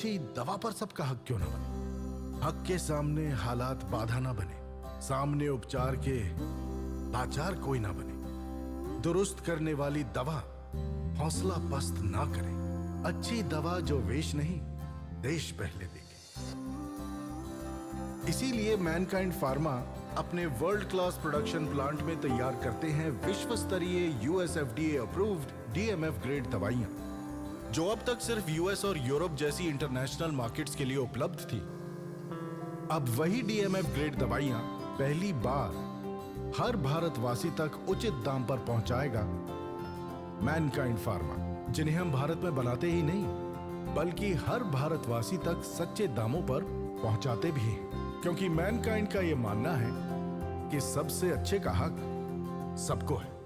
अच्छी दवा पर सबका हक क्यों ना बने? हक के सामने हालात बाधा ना बने, सामने उपचार के लाचार कोई ना बने। दुरुस्त करने वाली दवा हौसला पस्त ना करे। अच्छी दवा जो वेश नहीं, देश पहले देखे। इसीलिए मैनकाइंड फार्मा अपने वर्ल्ड क्लास प्रोडक्शन प्लांट में तैयार करते हैं विश्व स्तरीय यूएसएफडीए अप्रूव्ड डीएमएफ ग्रेड दवाइयां, जो अब तक सिर्फ यूएस और यूरोप जैसी इंटरनेशनल मार्केट्स के लिए उपलब्ध थी। अब वही डीएमएफ ग्रेड दवाइयां पहली बार हर भारतवासी तक उचित दाम पर पहुंचाएगा मैनकाइंड फार्मा, जिन्हें हम भारत में बनाते ही नहीं बल्कि हर भारतवासी तक सच्चे दामों पर पहुंचाते भी हैं। क्योंकि मैनकाइंड का यह मानना है कि सबसे अच्छे का हक सबको है।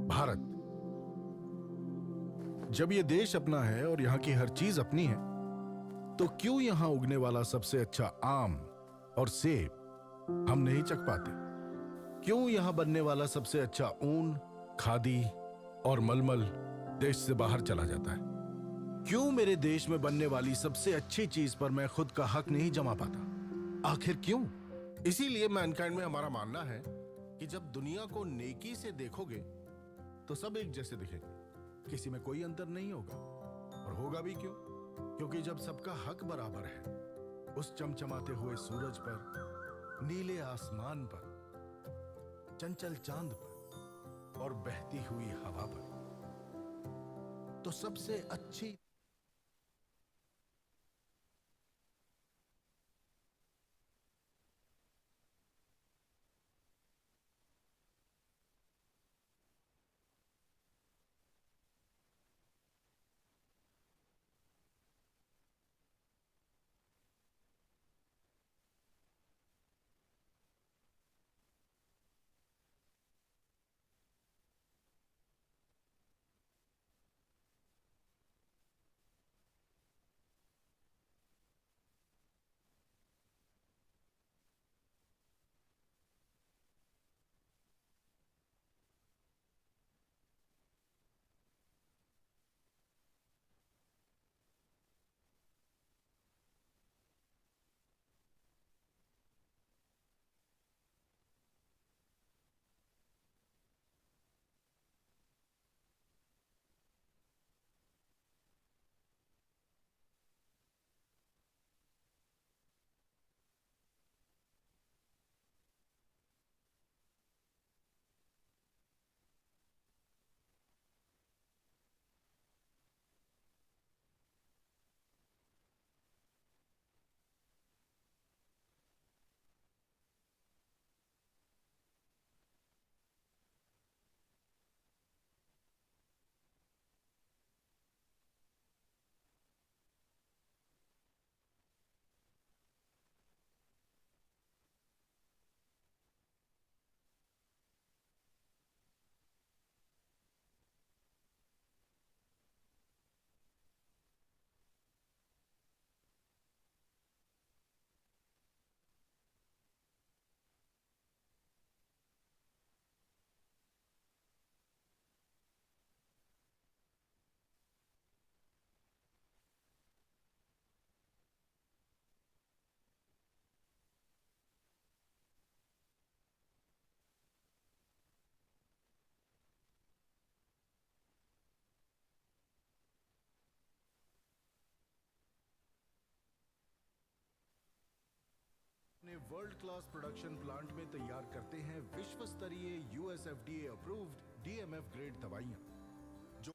भारत जब ये देश अपना है और यहां की हर चीज अपनी है, तो क्यों यहां उगने वाला सबसे अच्छा आम और सेब हम नहीं चख पाते? क्यों यहां बनने वाला सबसे अच्छा ऊन, खादी और मलमल देश से बाहर चला जाता है? क्यों मेरे देश में बनने वाली सबसे अच्छी चीज पर मैं खुद का हक नहीं जमा पाता? आखिर क्यों? इसीलिए मैनकाइंड में हमारा मानना है कि जब दुनिया को नेकी से देखोगे तो सब एक जैसे दिखेंगे, किसी में कोई अंतर नहीं होगा। और होगा भी क्यों? क्योंकि जब सबका हक बराबर है, उस चमचमाते हुए सूरज पर, नीले आसमान पर, चंचल चांद पर और बहती हुई हवा पर, तो सबसे अच्छी अपने वर्ल्ड क्लास प्रोडक्शन प्लांट में तैयार करते हैं विश्व स्तरीय यूएसएफडीए अप्रूव्ड डीएमएफ ग्रेड दवाइयां, जो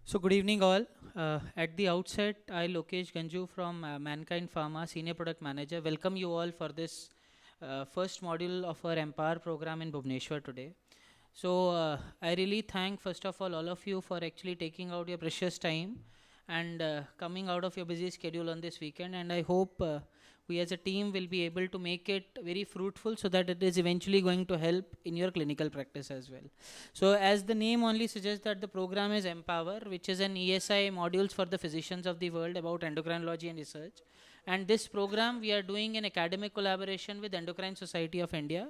So good evening all. At the outset, I Lokesh Ganju from Mankind Pharma, Senior Product Manager, welcome you all for this first module of our Empower program in Bhubaneswar today. So I really thank first of all of you for actually taking out your precious time and coming out of your busy schedule on this weekend, and I hope we as a team will be able to make it very fruitful so that it is eventually going to help in your clinical practice as well. So as the name only suggests that the program is Empower, which is an ESI modules for the physicians of the world about endocrinology and research. And this program we are doing in academic collaboration with Endocrine Society of India.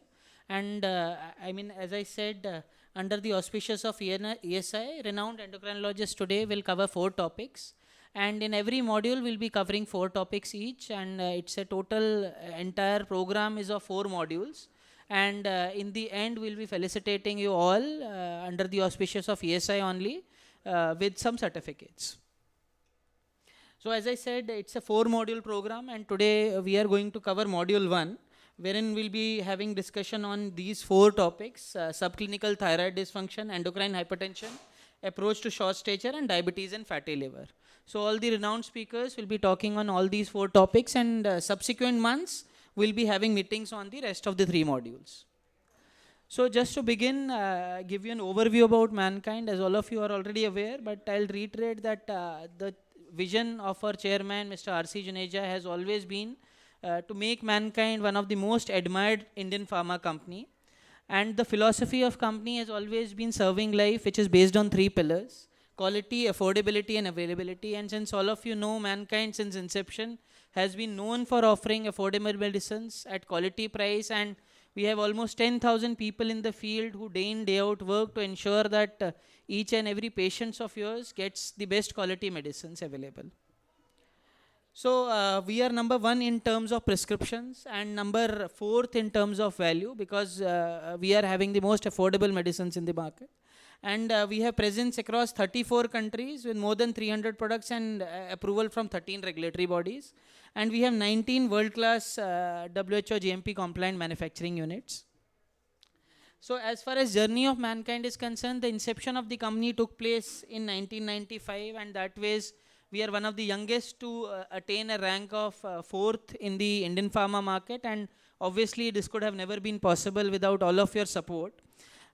And I mean, as I said, under the auspicious of ESI, renowned endocrinologists today will cover 4 topics. And in every module, we'll be covering 4 topics each. And it's a total entire program is of 4 modules. And in the end, we'll be felicitating you all under the auspicious of ESI only with some certificates. So as I said, it's a 4 module program, and today we are going to cover module 1, wherein we'll be having discussion on these 4 topics: subclinical thyroid dysfunction, endocrine hypertension, approach to short stature, and diabetes and fatty liver. So all the renowned speakers will be talking on all these 4 topics, and subsequent months we'll be having meetings on the rest of the 3 modules. So just to begin, give you an overview about Mankind, as all of you are already aware, but I'll reiterate that the vision of our chairman, Mr. R.C. Juneja, has always been to make Mankind one of the most admired Indian pharma company. And the philosophy of company has always been serving life, which is based on 3 pillars: quality, affordability, and availability. And since all of you know, Mankind since inception has been known for offering affordable medicines at quality price, and we have almost 10,000 people in the field who day in, day out work to ensure that each and every patient of yours gets the best quality medicines available. So we are number 1 in terms of prescriptions and number 4th in terms of value, because we are having the most affordable medicines in the market. And we have presence across 34 countries with more than 300 products and approval from 13 regulatory bodies. And we have 19 world-class WHO GMP compliant manufacturing units. So as far as journey of Mankind is concerned, the inception of the company took place in 1995, and that ways we are one of the youngest to attain a rank of 4th in the Indian pharma market, and obviously this could have never been possible without all of your support.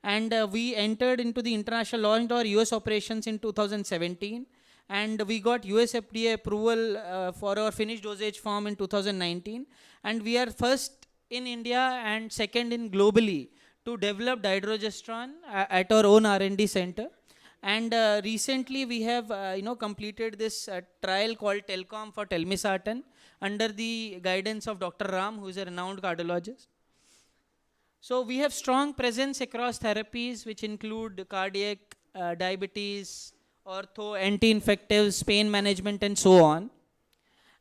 And we entered into the international launched our US operations in 2017, and we got US FDA approval for our finished dosage form in 2019, and we are first in India and second in globally to develop dydrogesterone at our own R&D center. And recently we have completed this trial called Telcom for telmisartan under the guidance of Dr. Ram, who is a renowned cardiologist. So we have strong presence across therapies, which include cardiac, diabetes, ortho, anti-infectives, pain management, and so on.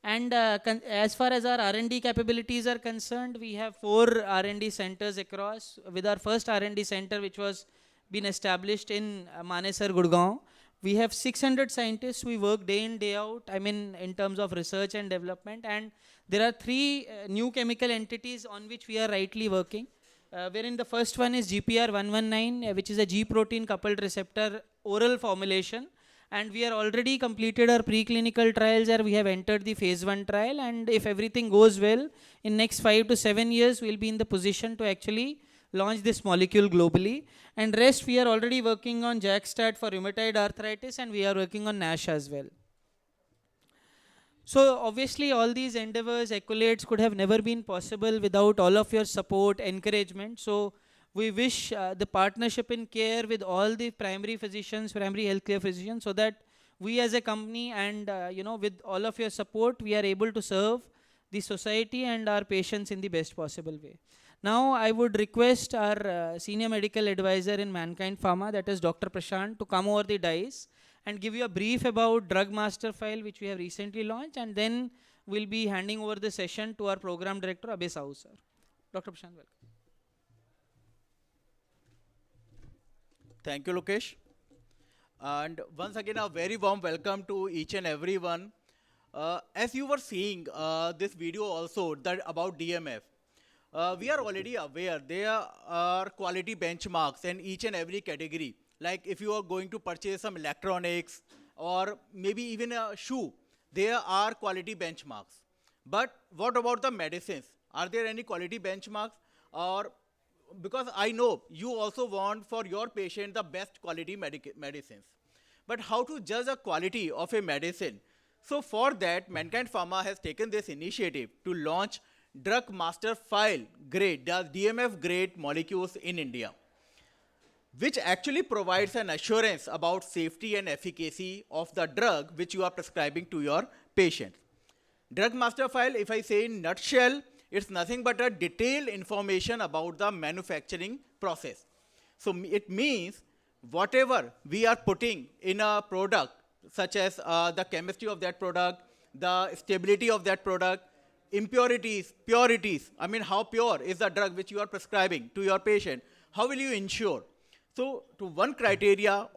And as far as our R&D capabilities are concerned, we have 4 R&D centers across, with our first R&D center, which was been established in Manesar, Gurgaon. We have 600 scientists who work day in, day out, I mean, in terms of research and development. And there are 3 new chemical entities on which we are rightly working, wherein the first one is GPR119, which is a G protein coupled receptor oral formulation. And we are already completed our preclinical trials, where we have entered the phase 1 trial. And if everything goes well, in next 5 to 7 years, we'll be in the position to actually launch this molecule globally. And rest, we are already working on JAK-STAT for rheumatoid arthritis, and we are working on NASH as well. So obviously all these endeavors, accolades could have never been possible without all of your support, encouragement. So we wish the partnership in care with all the primary physicians, primary healthcare physicians, so that we as a company and with all of your support, we are able to serve the society and our patients in the best possible way. Now I would request our senior medical advisor in Mankind Pharma, that is Dr. Prashant, to come over the dais and give you a brief about Drug Master File, which we have recently launched, and then we'll be handing over the session to our program director, Abhay Sahu sir. Dr. Prashant, welcome. Thank you, Lokesh. And once again, a very warm welcome to each and everyone. As you were seeing this video also that about DMF, we are already aware there are quality benchmarks in each and every category. Like if you are going to purchase some electronics or maybe even a shoe, there are quality benchmarks. But what about the medicines? Are there any quality benchmarks? Or because I know you also want for your patient the best quality medicines. But how to judge the quality of a medicine? So for that, Mankind Pharma has taken this initiative to launch Drug Master File grade, the DMF grade molecules in India, which actually provides an assurance about safety and efficacy of the drug which you are prescribing to your patient. Drug Master File, if I say in nutshell, it's nothing but a detailed information about the manufacturing process. So it means whatever we are putting in a product, such as the chemistry of that product, the stability of that product, impurities, purities, I mean how pure is the drug which you are prescribing to your patient, how will you ensure? So to one criteria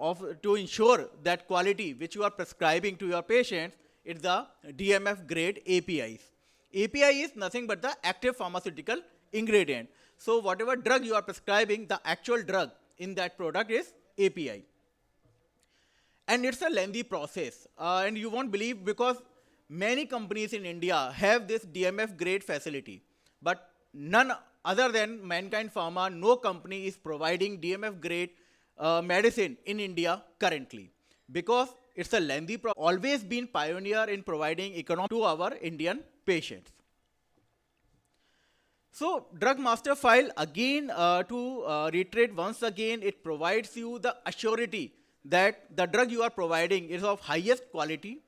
to ensure that quality which you are prescribing to your patients is the DMF grade APIs. API is nothing but the active pharmaceutical ingredient. So whatever drug you are prescribing, the actual drug in that product is API. And it's a lengthy process. And you won't believe, because many companies in India have this DMF grade facility. But none other than Mankind Pharma, no company is providing DMF grade medicine in India currently. Because it's a lengthy process. Always been pioneer in providing economic to our Indian patients. So Drug Master File, again, to reiterate once again, it provides you the assurity that the drug you are providing is of highest quality.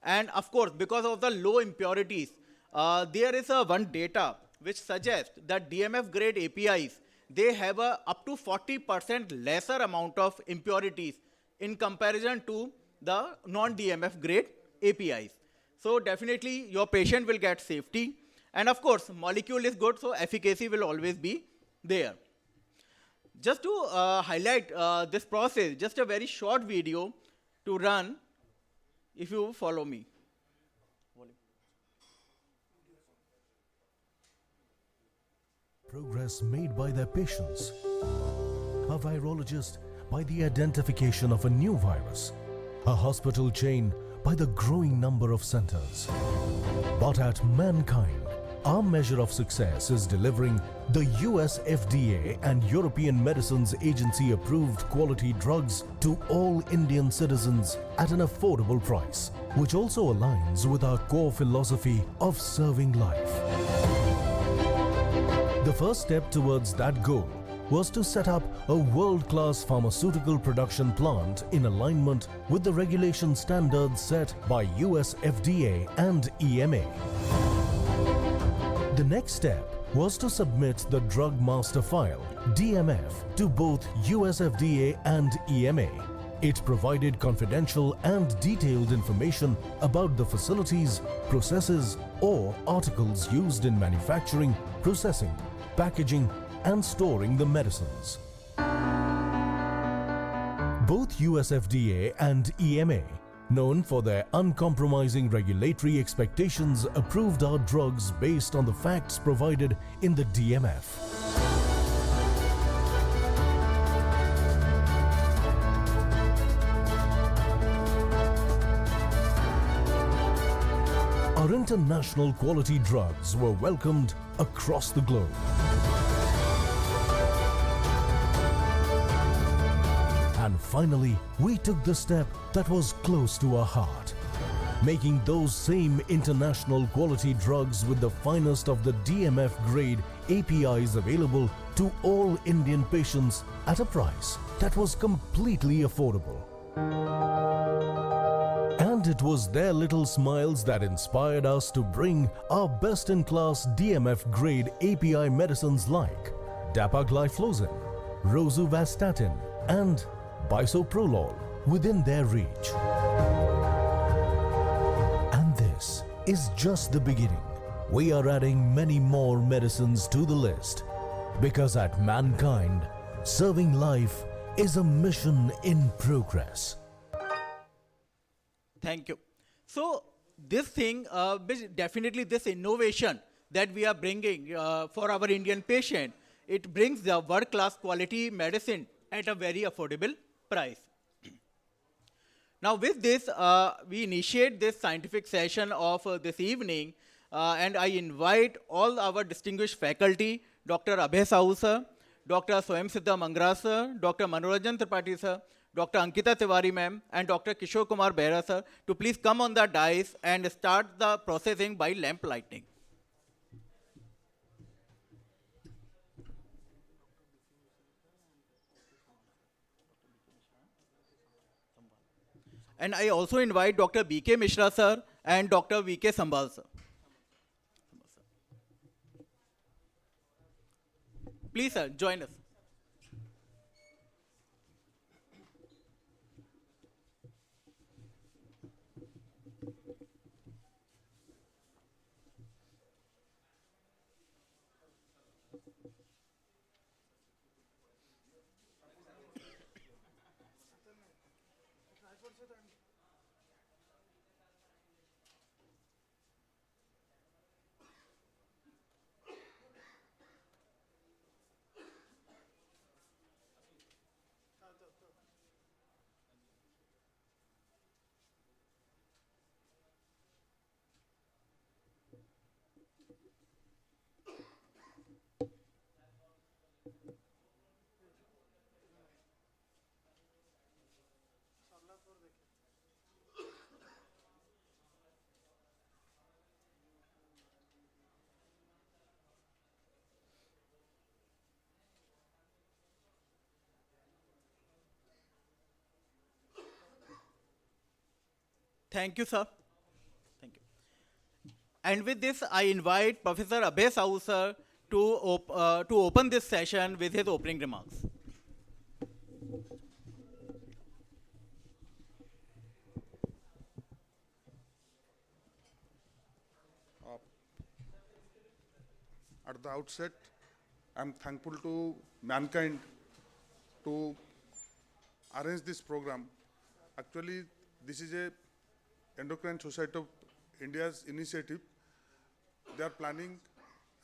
And of course, because of the low impurities, there is one data which suggests that DMF grade APIs, they have a up to 40% lesser amount of impurities in comparison to the non-DMF grade APIs. So definitely your patient will get safety. And of course, molecule is good, so efficacy will always be there. Just to highlight this process, just a very short video to run, if you follow me. Progress made by their patients. A virologist by the identification of a new virus. A hospital chain by the growing number of centers. But at Mankind, our measure of success is delivering the US FDA and European Medicines Agency approved quality drugs to all Indian citizens at an affordable price, which also aligns with our core philosophy of serving life. The first step towards that goal was to set up a world-class pharmaceutical production plant in alignment with the regulation standards set by US FDA and EMA. The next step was to submit the Drug Master File, DMF, to both US FDA and EMA. It provided confidential and detailed information about the facilities, processes, or articles used in manufacturing, processing, packaging, and storing the medicines. Both US FDA and EMA, known for their uncompromising regulatory expectations, approved our drugs based on the facts provided in the DMF. Our international quality drugs were welcomed across the globe. And finally, we took the step that was close to our heart, making those same international quality drugs with the finest of the DMF grade APIs available to all Indian patients at a price that was completely affordable. And it was their little smiles that inspired us to bring our best-in-class DMF grade API medicines like dapagliflozin, rosuvastatin, and bisoprolol within their reach. And this is just the beginning. We are adding many more medicines to the list, because at Mankind, serving life is a mission in progress. Thank you. So this thing, definitely this innovation that we are bringing for our Indian patient, it brings the world-class quality medicine at a very affordable price. Now with this, we initiate this scientific session of this evening, and I invite all our distinguished faculty, Dr. Abhay Sahu sir, Dr. Swayam Siddha Mangra sir, Dr. Manoranjan Tripathi sir, Dr. Ankita Tiwari ma'am, and Dr. Kishore Kumar Behra sir, to please come on the dais and start the processing by lamp lighting. And I also invite Dr. B.K. Mishra sir and Dr. V.K. Sambal sir. Please sir, join us. Thank you, sir. Thank you. And with this, I invite Professor Abhay Sahu sir to open this session with his opening remarks. At the outset, I'm thankful to Mankind to arrange this program. Actually, this is a Endocrine Society of India's initiative. They are planning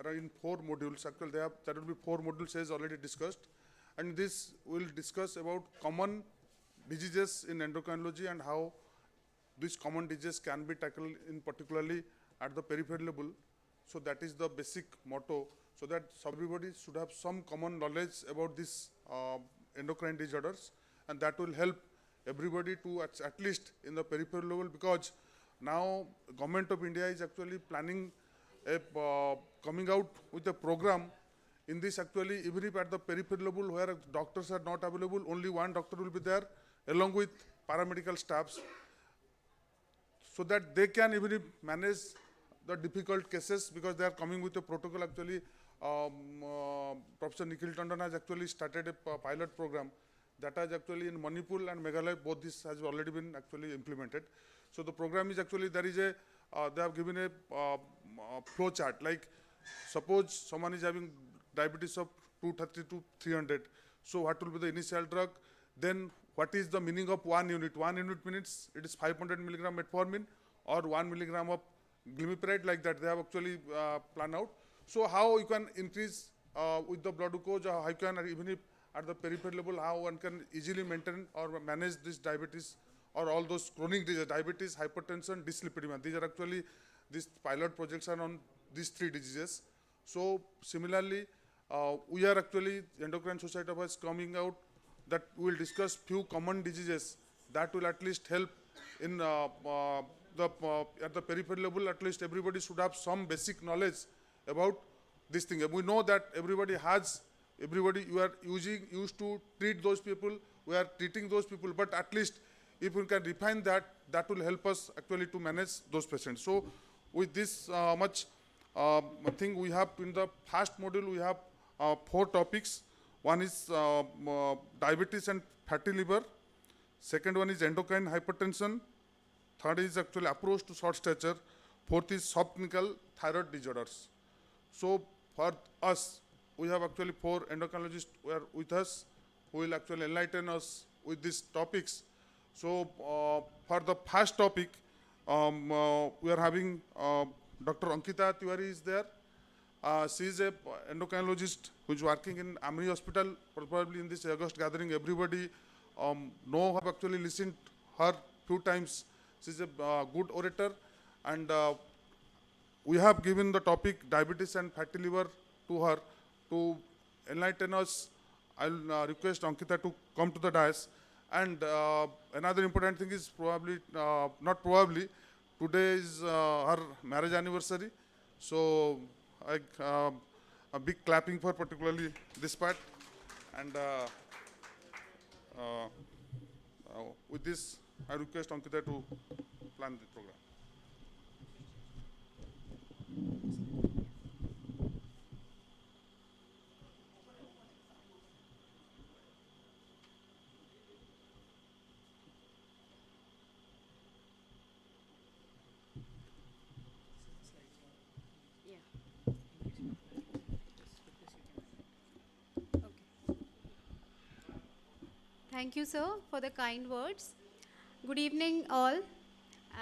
in 4 modules. Actually, there will be 4 modules as already discussed. And this will discuss about common diseases in endocrinology and how these common diseases can be tackled in particularly at the peripheral level. So that is the basic motto, so that everybody should have some common knowledge about these endocrine disorders, and that will help everybody to at least in the peripheral level, because now Government of India is actually planning a coming out with a program in this. Actually, even if at the peripheral level where doctors are not available, only one doctor will be there along with paramedical staffs, so that they can even if manage the difficult cases, because they are coming with a protocol. Actually, Professor Nikhil Tandon has actually started a pilot program that has actually in Manipur and Meghalaya, both this has already been actually implemented. So the program is actually, there is a, they have given a flow chart, like suppose someone is having diabetes of 230 to 300. So what will be the initial drug? Then what is the meaning of 1 unit? 1 unit means it is 500 milligram metformin or 1 milligram of glimepiride, like that they have actually planned out. So how you can increase with the blood glucose, or how you can, even if at the peripheral level, how one can easily maintain or manage this diabetes or all those chronic diseases, diabetes, hypertension, dyslipidemia. These are actually, these pilot projects are on these 3 diseases. So similarly, we are actually, Endocrine Society of us coming out that we will discuss few common diseases that will at least help in at the peripheral level. At least everybody should have some basic knowledge about this thing. We know that everybody, you are used to treat those people, we are treating those people, but at least if we can refine that, that will help us actually to manage those patients. So with this much thing we have in the first module, we have 4 topics. One is diabetes and fatty liver. Second one is endocrine hypertension. Third is actually approach to short stature. Fourth is subclinical thyroid disorders. So for us, we have actually 4 endocrinologists who are with us, who will actually enlighten us with these topics. So for the first topic, we are having Dr. Ankita Tiwari is there. She is a endocrinologist who is working in Amri Hospital. Probably in this August gathering, everybody have actually listened her few times. She's a good orator, and we have given the topic diabetes and fatty liver to her to enlighten us. I'll request Ankita to come to the dais. And another important thing is probably, not probably, today is her marriage anniversary. So a big clapping for particularly this part. And with this, I request Ankita to plan the program. Thank you, sir, for the kind words. Good evening, all.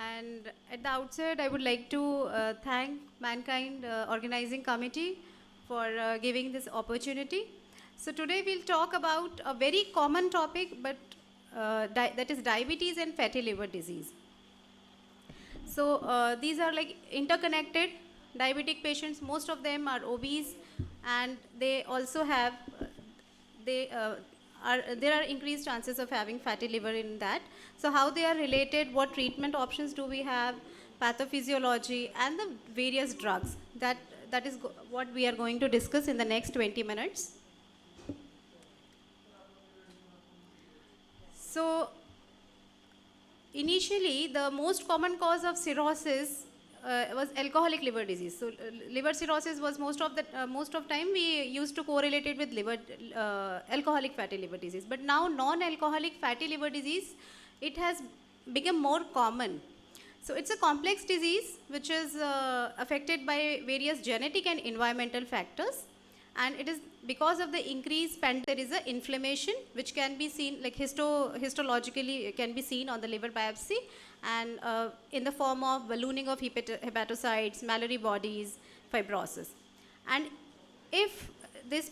And at the outset, I would like to thank Mankind Organizing Committee for giving this opportunity. So today we'll talk about a very common topic, but that is diabetes and fatty liver disease. So these are like interconnected diabetic patients. Most of them are obese, and they also have there are increased chances of having fatty liver in that. So how they are related, what treatment options do we have, pathophysiology, and the various drugs. That is what we are going to discuss in the next 20 minutes. So initially, the most common cause of cirrhosis was alcoholic liver disease. So liver cirrhosis was most of time we used to correlate it with alcoholic fatty liver disease. But now non-alcoholic fatty liver disease, it has become more common. So it's a complex disease which is affected by various genetic and environmental factors. And it is because of the increased there is a inflammation which can be seen like histologically can be seen on the liver biopsy, and in the form of ballooning of hepatocytes, Mallory bodies, fibrosis. And if this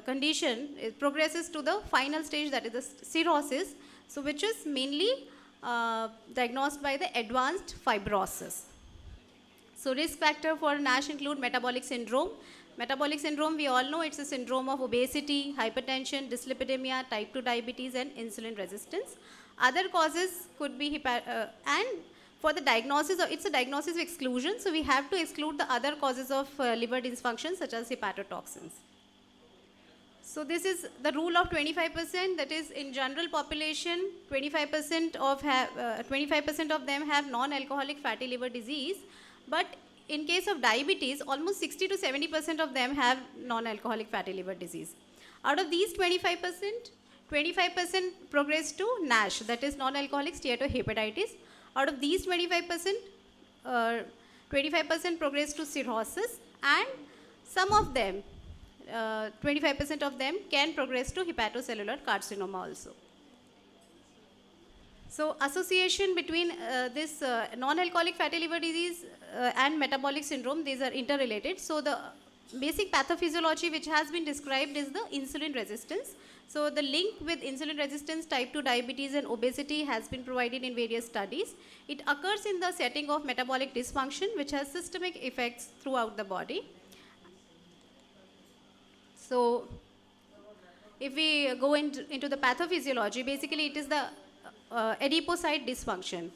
condition progresses to the final stage, that is the cirrhosis, so which is mainly diagnosed by the advanced fibrosis. So risk factor for NASH include metabolic syndrome. Metabolic syndrome, we all know it's a syndrome of obesity, hypertension, dyslipidemia, type 2 diabetes, and insulin resistance. Other causes could be, and for the diagnosis, it's a diagnosis of exclusion, so we have to exclude the other causes of liver dysfunction such as hepatotoxins. So this is the rule of 25%, that is in general population, 25% of them have non-alcoholic fatty liver disease, but in case of diabetes, almost 60 to 70% of them have non-alcoholic fatty liver disease. Out of these 25%, 25% progress to NASH, that is non-alcoholic steatohepatitis. Out of these 25%, 25% progress to cirrhosis, and some of them, 25% of them can progress to hepatocellular carcinoma also. So association between this non-alcoholic fatty liver disease and metabolic syndrome, these are interrelated. So the basic pathophysiology which has been described is the insulin resistance. So the link with insulin resistance, type 2 diabetes and obesity has been provided in various studies. It occurs in the setting of metabolic dysfunction which has systemic effects throughout the body. So if we go into the pathophysiology, basically it is the adipocyte dysfunction.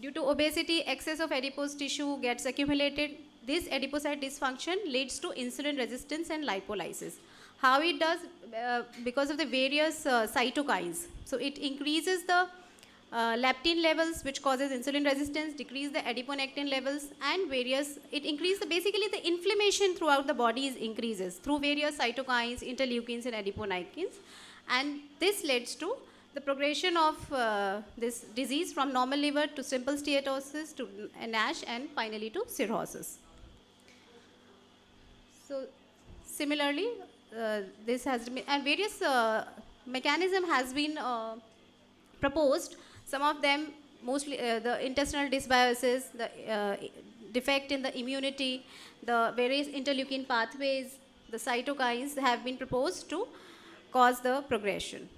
Due to obesity, excess of adipose tissue gets accumulated. This adipocyte dysfunction leads to insulin resistance and lipolysis. How it does? Because of the various cytokines. So it increases the leptin levels, which causes insulin resistance, decrease the adiponectin levels, and it increases basically the inflammation throughout the body increases through various cytokines, interleukins, and adiponectins. And this leads to the progression of this disease from normal liver to simple steatosis to NASH and finally to cirrhosis. So similarly, this has been, and various mechanism has been proposed. Some of them, mostly the intestinal dysbiosis, the defect in the immunity, the various interleukin pathways, the cytokines have been proposed to cause the progression.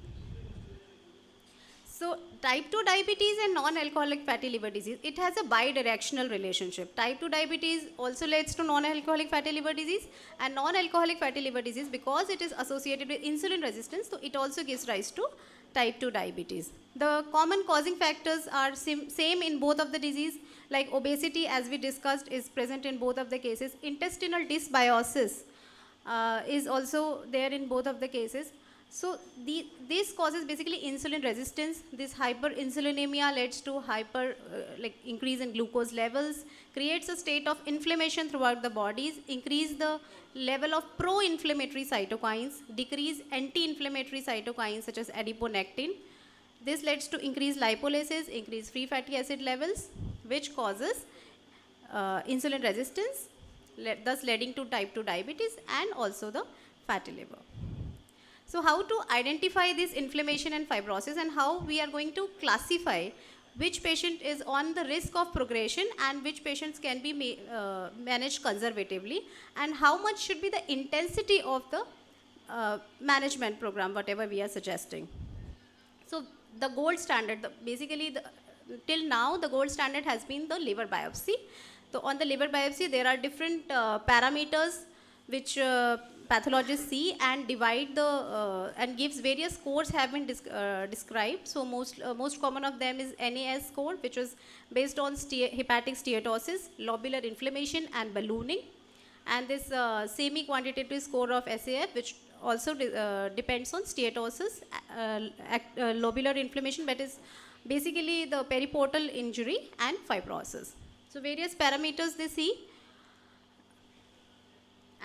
So type 2 diabetes and non-alcoholic fatty liver disease, it has a bidirectional relationship. Type 2 diabetes also leads to non-alcoholic fatty liver disease, and non-alcoholic fatty liver disease, because it is associated with insulin resistance, so it also gives rise to type 2 diabetes. The common causing factors are same in both of the disease, like obesity, as we discussed, is present in both of the cases. Intestinal dysbiosis is also there in both of the cases. So this causes basically insulin resistance. This hyperinsulinemia leads to increase in glucose levels, creates a state of inflammation throughout the bodies, increase the level of pro-inflammatory cytokines, decrease anti-inflammatory cytokines such as adiponectin. This leads to increased lipolysis, increased free fatty acid levels, which causes insulin resistance, thus leading to type 2 diabetes and also the fatty liver. So how to identify this inflammation and fibrosis, and how we are going to classify which patient is on the risk of progression and which patients can be managed conservatively, and how much should be the intensity of the management program, whatever we are suggesting. So the gold standard, till now the gold standard has been the liver biopsy. So on the liver biopsy there are different parameters which pathologists see and divide the and gives various scores have been described. So most common of them is NAS score, which is based on hepatic steatosis, lobular inflammation and ballooning, and this semi-quantitative score of SAF, which also depends on steatosis, lobular inflammation, that is basically the periportal injury, and fibrosis. So various parameters they see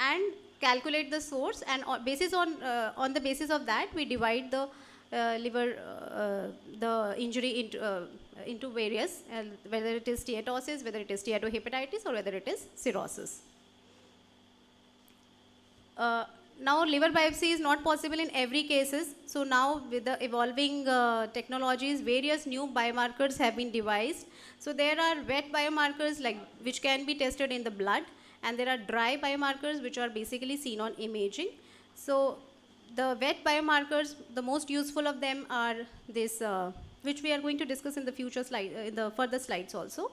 and calculate the source, and on the basis of that we divide the the injury into various, whether it is steatosis, whether it is steatohepatitis, or whether it is cirrhosis. Now liver biopsy is not possible in every cases. So now with the evolving technologies, various new biomarkers have been devised. So there are wet biomarkers which can be tested in the blood, and there are dry biomarkers which are basically seen on imaging. So the wet biomarkers, the most useful of them are this, which we are going to discuss in the future slide, in the further slides also.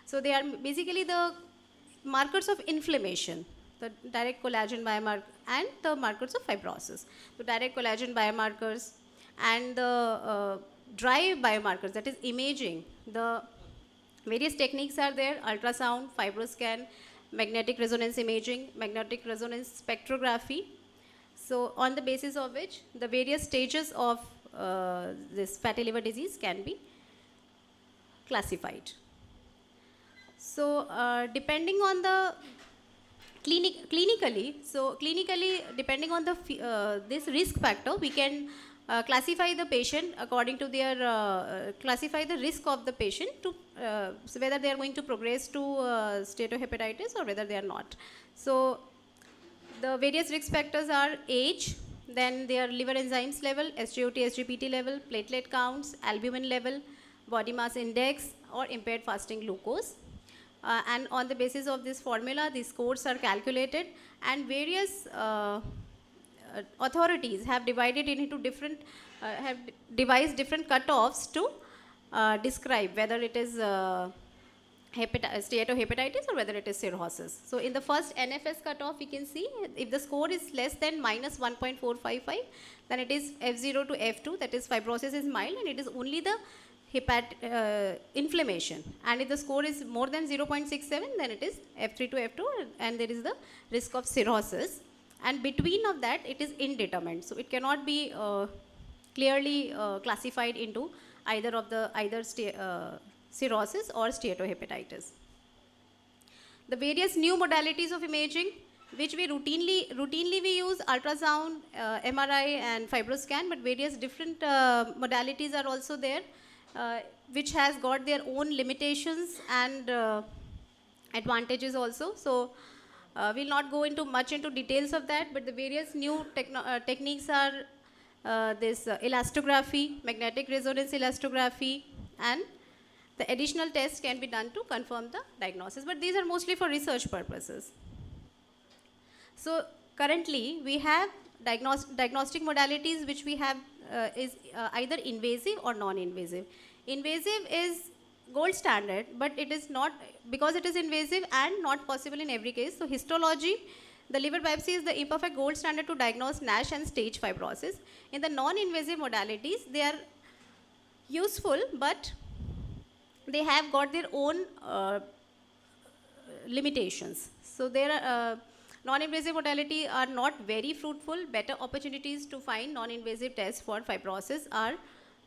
So they are basically the markers of inflammation, the direct collagen biomarker, and the markers of fibrosis. So direct collagen biomarkers and the dry biomarkers, that is imaging. The various techniques are there: ultrasound, fibroscan, magnetic resonance imaging, magnetic resonance spectrography. So on the basis of which the various stages of this fatty liver disease can be classified. So depending on the clinically, depending on the this risk factor, we can classify the patient according to their classify the risk of the patient to so whether they are going to progress to steatohepatitis or whether they are not. So the various risk factors are age, then their liver enzymes level, SGOT, SGPT level, platelet counts, albumin level, body mass index, or impaired fasting glucose. And on the basis of this formula, these scores are calculated, and various authorities have divided it into different, have devised different cutoffs to describe whether it is steatohepatitis or whether it is cirrhosis. So in the first NFS cutoff, you can see if the score is less than minus 1.455, then it is F0 to F2, that is fibrosis is mild, and it is only the inflammation. And if the score is more than 0.67, then it is F3 to F2, and there is the risk of cirrhosis. And between of that, it is indeterminate. So it cannot be clearly classified into either cirrhosis or steatohepatitis. The various new modalities of imaging, which we routinely we use ultrasound, MRI, and fibroscan, but various different modalities are also there, which has got their own limitations and advantages also. So we'll not go into much into details of that, but the various new techniques are this elastography, magnetic resonance elastography, and the additional tests can be done to confirm the diagnosis, but these are mostly for research purposes. So currently we have diagnostic modalities which we have is either invasive or non-invasive. Invasive is gold standard, but it is not, because it is invasive and not possible in every case. So histology, the liver biopsy is the imperfect gold standard to diagnose NASH and stage fibrosis. In the non-invasive modalities, they are useful, but they have got their own limitations. So there are non-invasive modality are not very fruitful. Better opportunities to find non-invasive tests for fibrosis are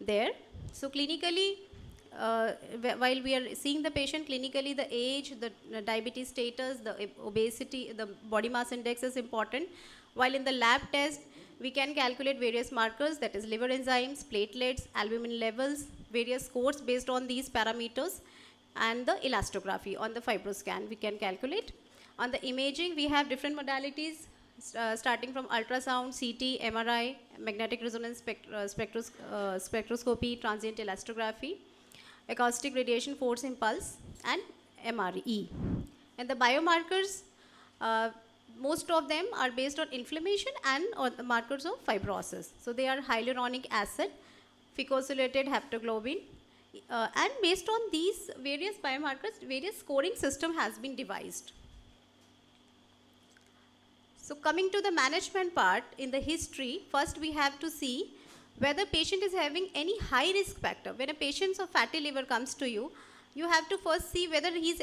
there. So clinically, while we are seeing the patient clinically, the age, the diabetes status, the obesity, the body mass index is important. While in the lab test, we can calculate various markers, that is liver enzymes, platelets, albumin levels, various scores based on these parameters, and the elastography on the fibroscan we can calculate. On the imaging, we have different modalities starting from ultrasound, CT, MRI, magnetic resonance spectroscopy, transient elastography, acoustic radiation force impulse, and MRE. And the biomarkers, most of them are based on inflammation and on the markers of fibrosis. So they are hyaluronic acid, fucosylated haptoglobin, and based on these various biomarkers, various scoring system has been devised. So coming to the management part, in the history, first we have to see whether patient is having any high risk factor. When a patient of fatty liver comes to you, you have to first see whether he is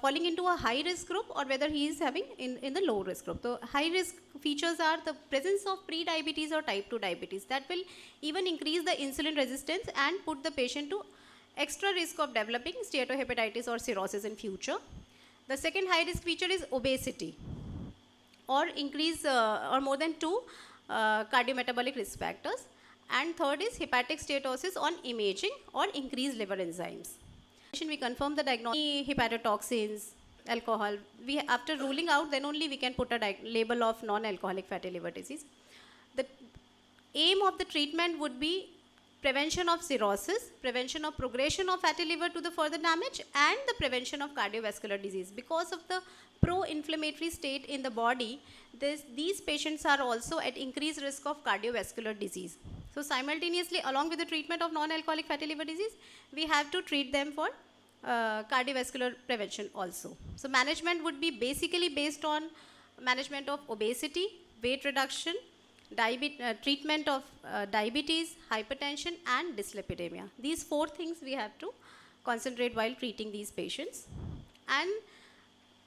falling into a high risk group or whether he is having in the low risk group. So high risk features are the presence of pre-diabetes or type 2 diabetes. That will even increase the insulin resistance and put the patient to extra risk of developing steatohepatitis or cirrhosis in future. The second high risk feature is obesity, or increase or more than 2 cardiometabolic risk factors. And third is hepatic steatosis on imaging or increased liver enzymes. We confirm the diagnosis, hepatotoxins, alcohol. After ruling out, then only we can put a label of non-alcoholic fatty liver disease. The aim of the treatment would be prevention of cirrhosis, prevention of progression of fatty liver to the further damage, and the prevention of cardiovascular disease. Because of the pro-inflammatory state in the body, these patients are also at increased risk of cardiovascular disease. So simultaneously, along with the treatment of non-alcoholic fatty liver disease, we have to treat them for cardiovascular prevention also. So management would be basically based on management of obesity, weight reduction, treatment of diabetes, hypertension, and dyslipidemia. These 4 things we have to concentrate while treating these patients. And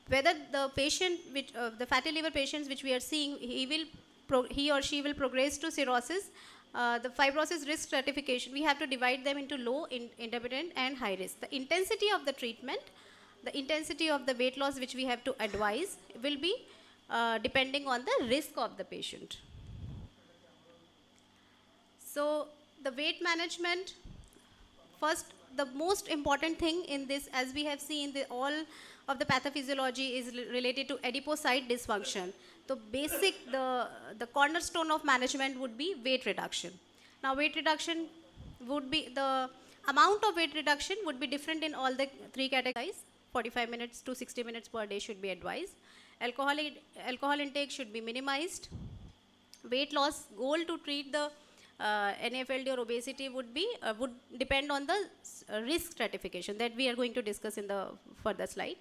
whether the patient, the fatty liver patients which we are seeing, he or she will progress to cirrhosis. The fibrosis risk stratification, we have to divide them into low, intermediate, and high risk. The intensity of the treatment, the intensity of the weight loss which we have to advise will be depending on the risk of the patient. So the weight management, first, the most important thing in this, as we have seen, all of the pathophysiology is related to adipocyte dysfunction. So basic, the cornerstone of management would be weight reduction. Now weight reduction would be, the amount of weight reduction would be different in all the 3 categories. 45 minutes to 60 minutes per day should be advised. Alcohol intake should be minimized. Weight loss goal to treat the NAFLD or obesity would depend on the risk stratification that we are going to discuss in the further slide.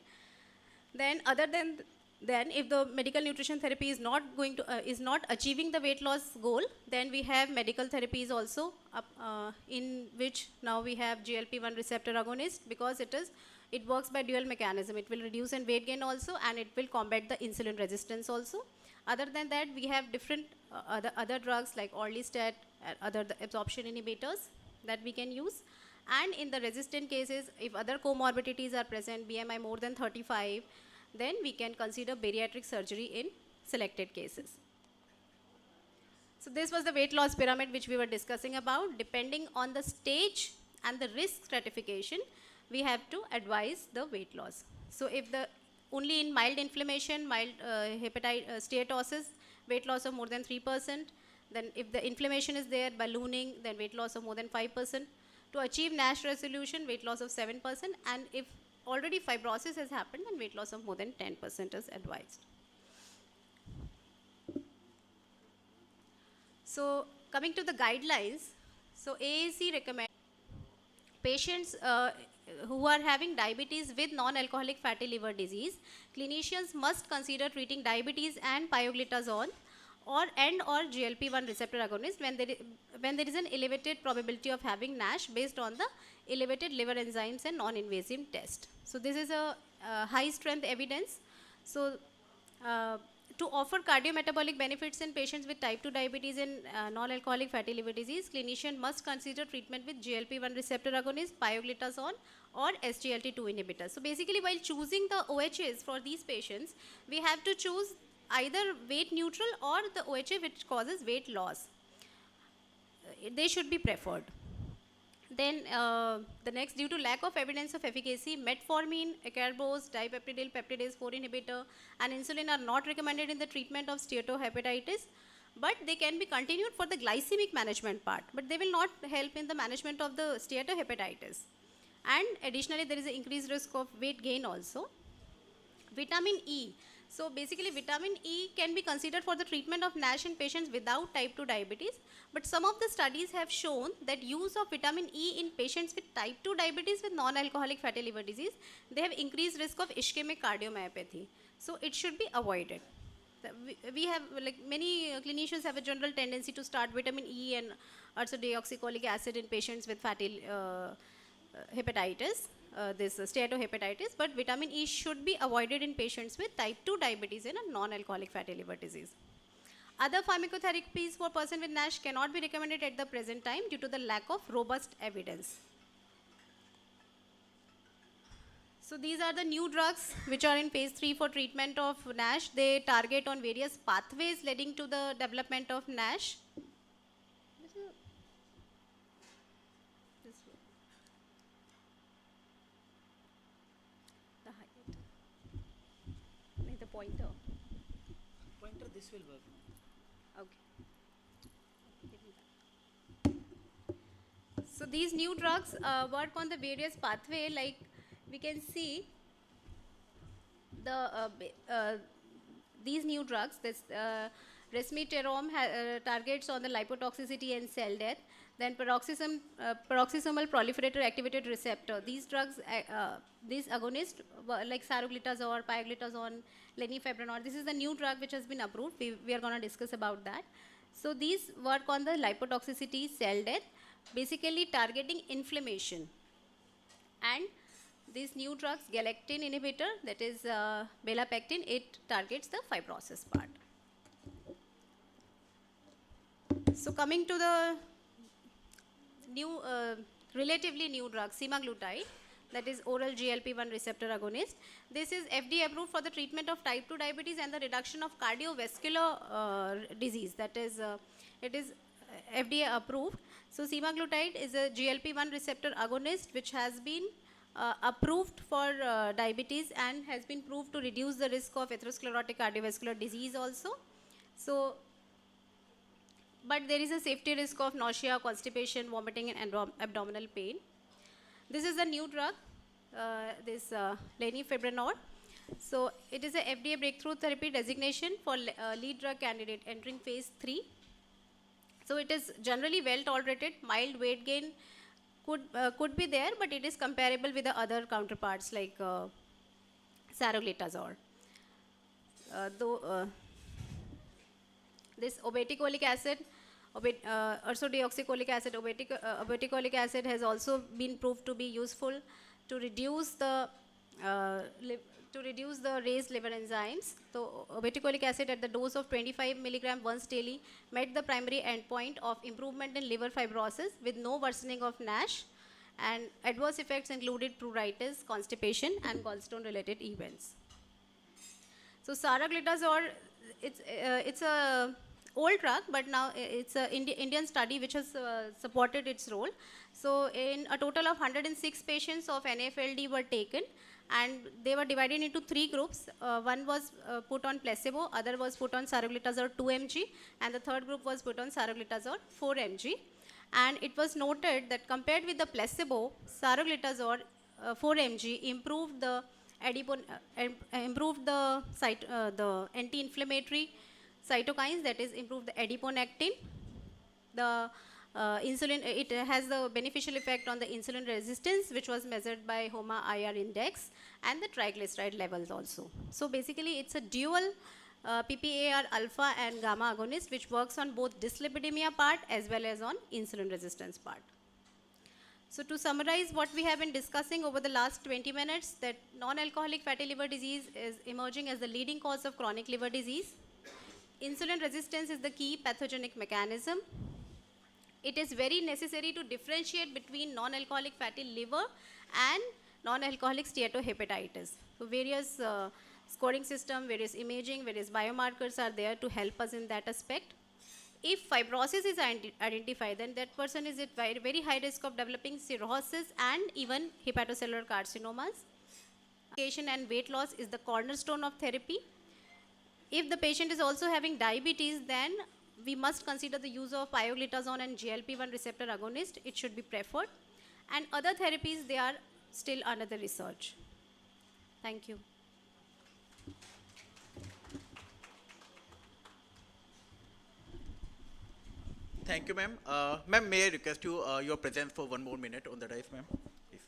Then other than if the medical nutrition therapy is not achieving the weight loss goal, then we have medical therapies also, in which now we have GLP-1 receptor agonist, because it works by dual mechanism. It will reduce in weight gain also, and it will combat the insulin resistance also. Other than that, we have different other drugs like orlistat, other absorption inhibitors that we can use. And in the resistant cases, if other comorbidities are present, BMI more than 35, then we can consider bariatric surgery in selected cases. So this was the weight loss pyramid which we were discussing about. Depending on the stage and the risk stratification, we have to advise the weight loss. So if only in mild inflammation, mild steatosis, weight loss of more than 3%. Then if the inflammation is there, ballooning, then weight loss of more than 5%. To achieve NASH resolution, weight loss of 7%. And if already fibrosis has happened, then weight loss of more than 10% is advised. So coming to the guidelines, so AAC recommend patients who are having diabetes with non-alcoholic fatty liver disease, clinicians must consider treating diabetes and pioglitazone or GLP-1 receptor agonist when there is an elevated probability of having NASH based on the elevated liver enzymes and non-invasive test. So this is a high strength evidence. So to offer cardiometabolic benefits in patients with type 2 diabetes and non-alcoholic fatty liver disease, clinician must consider treatment with GLP-1 receptor agonist, pioglitazone or SGLT2 inhibitors. So basically while choosing the OHAs for these patients, we have to choose either weight neutral or the OHA which causes weight loss. They should be preferred. Then the next, due to lack of evidence of efficacy, metformin, acarbose, dipeptidyl peptidase 4 inhibitor, and insulin are not recommended in the treatment of steatohepatitis, but they can be continued for the glycemic management part, but they will not help in the management of the steatohepatitis. And additionally, there is an increased risk of weight gain also. Vitamin E. So basically vitamin E can be considered for the treatment of NASH in patients without type 2 diabetes, but some of the studies have shown that use of vitamin E in patients with type 2 diabetes with non-alcoholic fatty liver disease, they have increased risk of ischemic cardiomyopathy. So it should be avoided. We have, like many clinicians have a general tendency to start vitamin E and ursodeoxycholic acid in patients with fatty hepatitis, this steatohepatitis, but vitamin E should be avoided in patients with type 2 diabetes and a non-alcoholic fatty liver disease. Other pharmacotherapies for person with NASH cannot be recommended at the present time due to the lack of robust evidence. So these are the new drugs which are in phase 3 for treatment of NASH. They target on various pathways leading to the development of NASH. The pointer. Pointer, this will work. Okay. So these new drugs work on the various pathway, like we can see these new drugs, this resmetirom targets on the lipotoxicity and cell death, then peroxisomal proliferator activated receptor. These drugs, these agonists like saroglitazole, pioglitazone, lenifebranor, this is the new drug which has been approved. We are going to discuss about that. So these work on the lipotoxicity, cell death, basically targeting inflammation. And these new drugs, galectin inhibitor, that is belapectin, it targets the fibrosis part. So coming to the new, relatively new drug, semaglutide, that is oral GLP-1 receptor agonist. This is FDA approved for the treatment of type 2 diabetes and the reduction of cardiovascular disease. That is, it is FDA approved. So semaglutide is a GLP-1 receptor agonist which has been approved for diabetes and has been proved to reduce the risk of atherosclerotic cardiovascular disease also. So, but there is a safety risk of nausea, constipation, vomiting and abdominal pain. This is a new drug, this lenifebranor. So it is a FDA breakthrough therapy designation for lead drug candidate entering phase 3. So it is generally well tolerated. Mild weight gain could be there, but it is comparable with the other counterparts like saroglitazole. This obeticholic acid, ursodeoxycholic acid, obeticholic acid has also been proved to be useful to reduce the raised liver enzymes. So obeticholic acid at the dose of 25 milligram once daily met the primary endpoint of improvement in liver fibrosis with no worsening of NASH, and adverse effects included pruritus, constipation and gallstone related events. So saroglitazole, it's a old drug, but now it's an Indian study which has supported its role. So in a total of 106 patients of NAFLD were taken, and they were divided into 3 groups. One was put on placebo, other was put on saroglitazole 2 mg, and the third group was put on saroglitazole 4 mg. And it was noted that compared with the placebo, saroglitazole 4 mg improved the the anti-inflammatory cytokines, that is improved the adiponectin, The it has the beneficial effect on the insulin resistance, which was measured by HOMA IR index, and the triglyceride levels also. So basically, it's a dual PPAR alpha and gamma agonist, which works on both dyslipidemia part as well as on insulin resistance part. So to summarize what we have been discussing over the last 20 minutes, that non-alcoholic fatty liver disease is emerging as the leading cause of chronic liver disease. Insulin resistance is the key pathogenic mechanism. It is very necessary to differentiate between non-alcoholic fatty liver and non-alcoholic steatohepatitis. So various scoring system, various imaging, various biomarkers are there to help us in that aspect. If fibrosis is identified, then that person is at very high risk of developing cirrhosis and even hepatocellular carcinomas. Medication and weight loss is the cornerstone of therapy. If the patient is also having diabetes, then we must consider the use of pioglitazone and GLP-1 receptor agonist. It should be preferred. And other therapies, they are still under the research. Thank you. Thank you, ma'am. Ma'am, may I request you your presence for 1 more minute on the dais, ma'am? Please.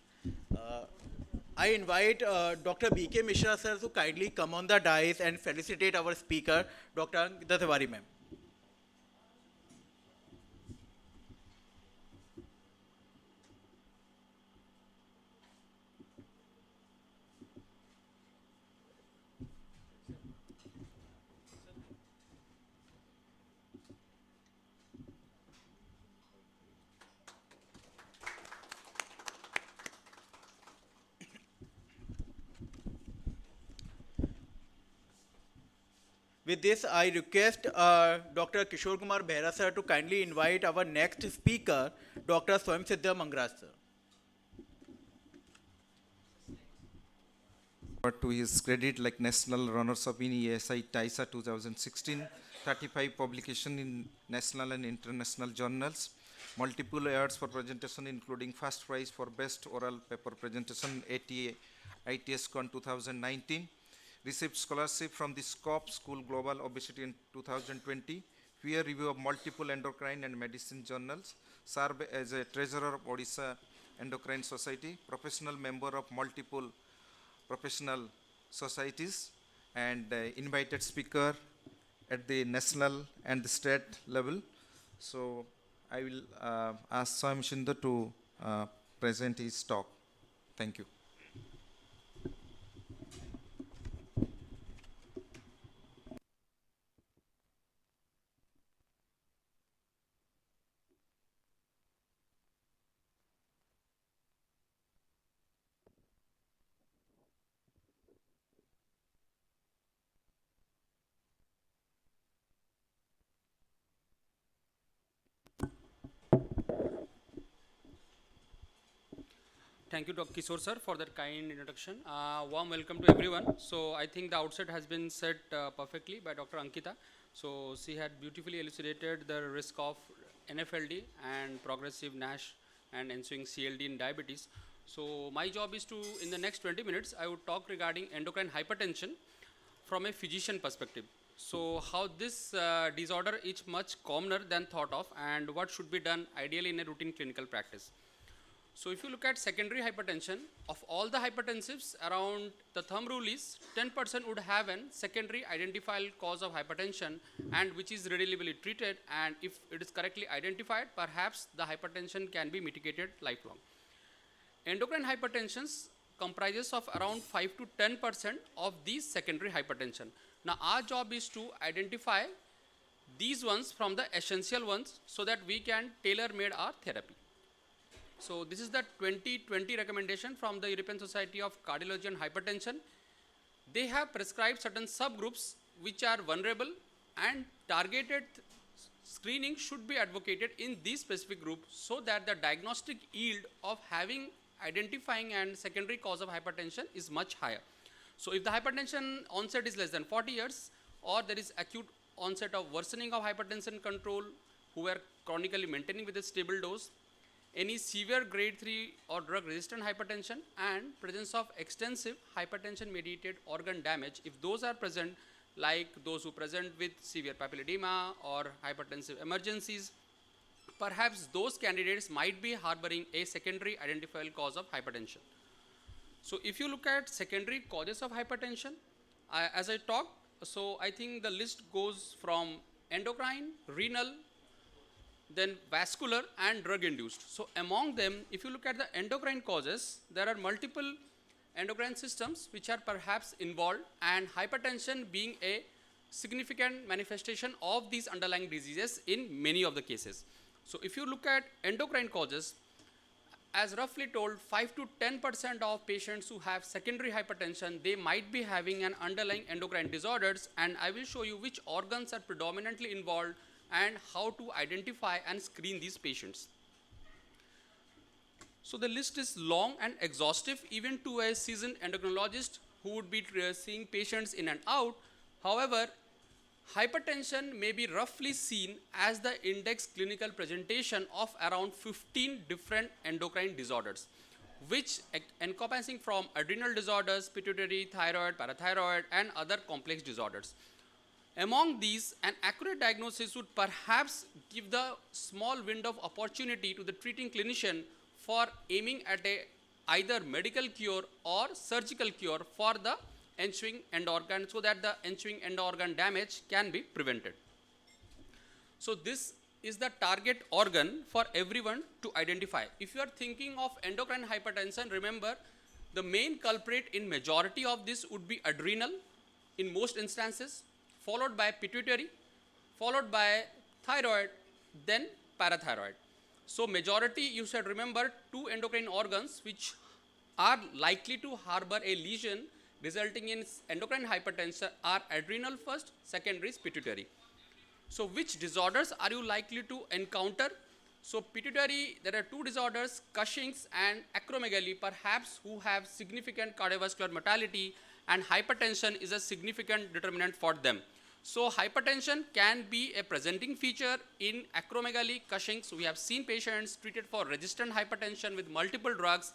I invite Dr. B.K. Mishra, sir, to kindly come on the dais and felicitate our speaker, Dr. Ankita Tiwari, ma'am. With this, I request Dr. Kishore Kumar Behra, sir, to kindly invite our next speaker, Dr. Swayamsiddha Mangraj, sir. But to his credit, like national runners-up in ESI TISA 2016, 35 publication in national and international journals, multiple awards for presentation, including first prize for best oral paper presentation, ATA ITSCon 2019, received scholarship from the SCOP School Global Obesity in 2020, peer review of multiple endocrine and medicine journals, served as a treasurer of Odisha Endocrine Society, professional member of multiple professional societies, and invited speaker at the national and the state level. So I will ask Swayamsiddha to present his talk. Thank you. Thank you, Dr. Kishore sir, for that kind introduction. Warm welcome to everyone. So I think the outset has been said perfectly by Dr. Ankita. So she had beautifully elucidated the risk of NFLD and progressive NASH and ensuing CLD in diabetes. So my job is to, in the next 20 minutes, I would talk regarding endocrine hypertension from a physician perspective. So how this disorder is much commoner than thought of, and what should be done ideally in a routine clinical practice. So if you look at secondary hypertension, of all the hypertensives, around the thumb rule is 10% would have an secondary identifiable cause of hypertension, and which is readily treated, and if it is correctly identified, perhaps the hypertension can be mitigated lifelong. Endocrine hypertension comprises of around 5 to 10% of these secondary hypertension. Now our job is to identify these ones from the essential ones so that we can tailor-made our therapy. So this is the 2020 recommendation from the European Society of Cardiology and Hypertension. They have prescribed certain subgroups which are vulnerable, and targeted screening should be advocated in these specific groups so that the diagnostic yield of identifying and secondary cause of hypertension is much higher. So if the hypertension onset is less than 40 years, or there is acute onset of worsening of hypertension control who are chronically maintaining with a stable dose, any severe grade 3 or drug resistant hypertension, and presence of extensive hypertension mediated organ damage, if those are present, like those who present with severe papilledema or hypertensive emergencies, perhaps those candidates might be harboring a secondary identifiable cause of hypertension. So if you look at secondary causes of hypertension, as I talked, so I think the list goes from endocrine, renal, then vascular and drug induced. So among them, if you look at the endocrine causes, there are multiple endocrine systems which are perhaps involved, and hypertension being a significant manifestation of these underlying diseases in many of the cases. So if you look at endocrine causes, as roughly told, 5 to 10% of patients who have secondary hypertension, they might be having an underlying endocrine disorders, and I will show you which organs are predominantly involved and how to identify and screen these patients. So the list is long and exhaustive, even to a seasoned endocrinologist who would be seeing patients in and out. However, hypertension may be roughly seen as the index clinical presentation of around 15 different endocrine disorders, which encompassing from adrenal disorders, pituitary, thyroid, parathyroid, and other complex disorders. Among these, an accurate diagnosis would perhaps give the small window of opportunity to the treating clinician for aiming at either medical cure or surgical cure for the ensuing end organ, so that the ensuing end organ damage can be prevented. So this is the target organ for everyone to identify. If you are thinking of endocrine hypertension, remember the main culprit in majority of this would be adrenal in most instances, followed by pituitary, followed by thyroid, then parathyroid. So majority, you should remember, two endocrine organs which are likely to harbor a lesion resulting in endocrine hypertension are adrenal first, secondary is pituitary. So which disorders are you likely to encounter? So pituitary, there are two disorders, Cushing's and acromegaly, perhaps who have significant cardiovascular mortality, and hypertension is a significant determinant for them. So hypertension can be a presenting feature in acromegaly, Cushing's. We have seen patients treated for resistant hypertension with multiple drugs,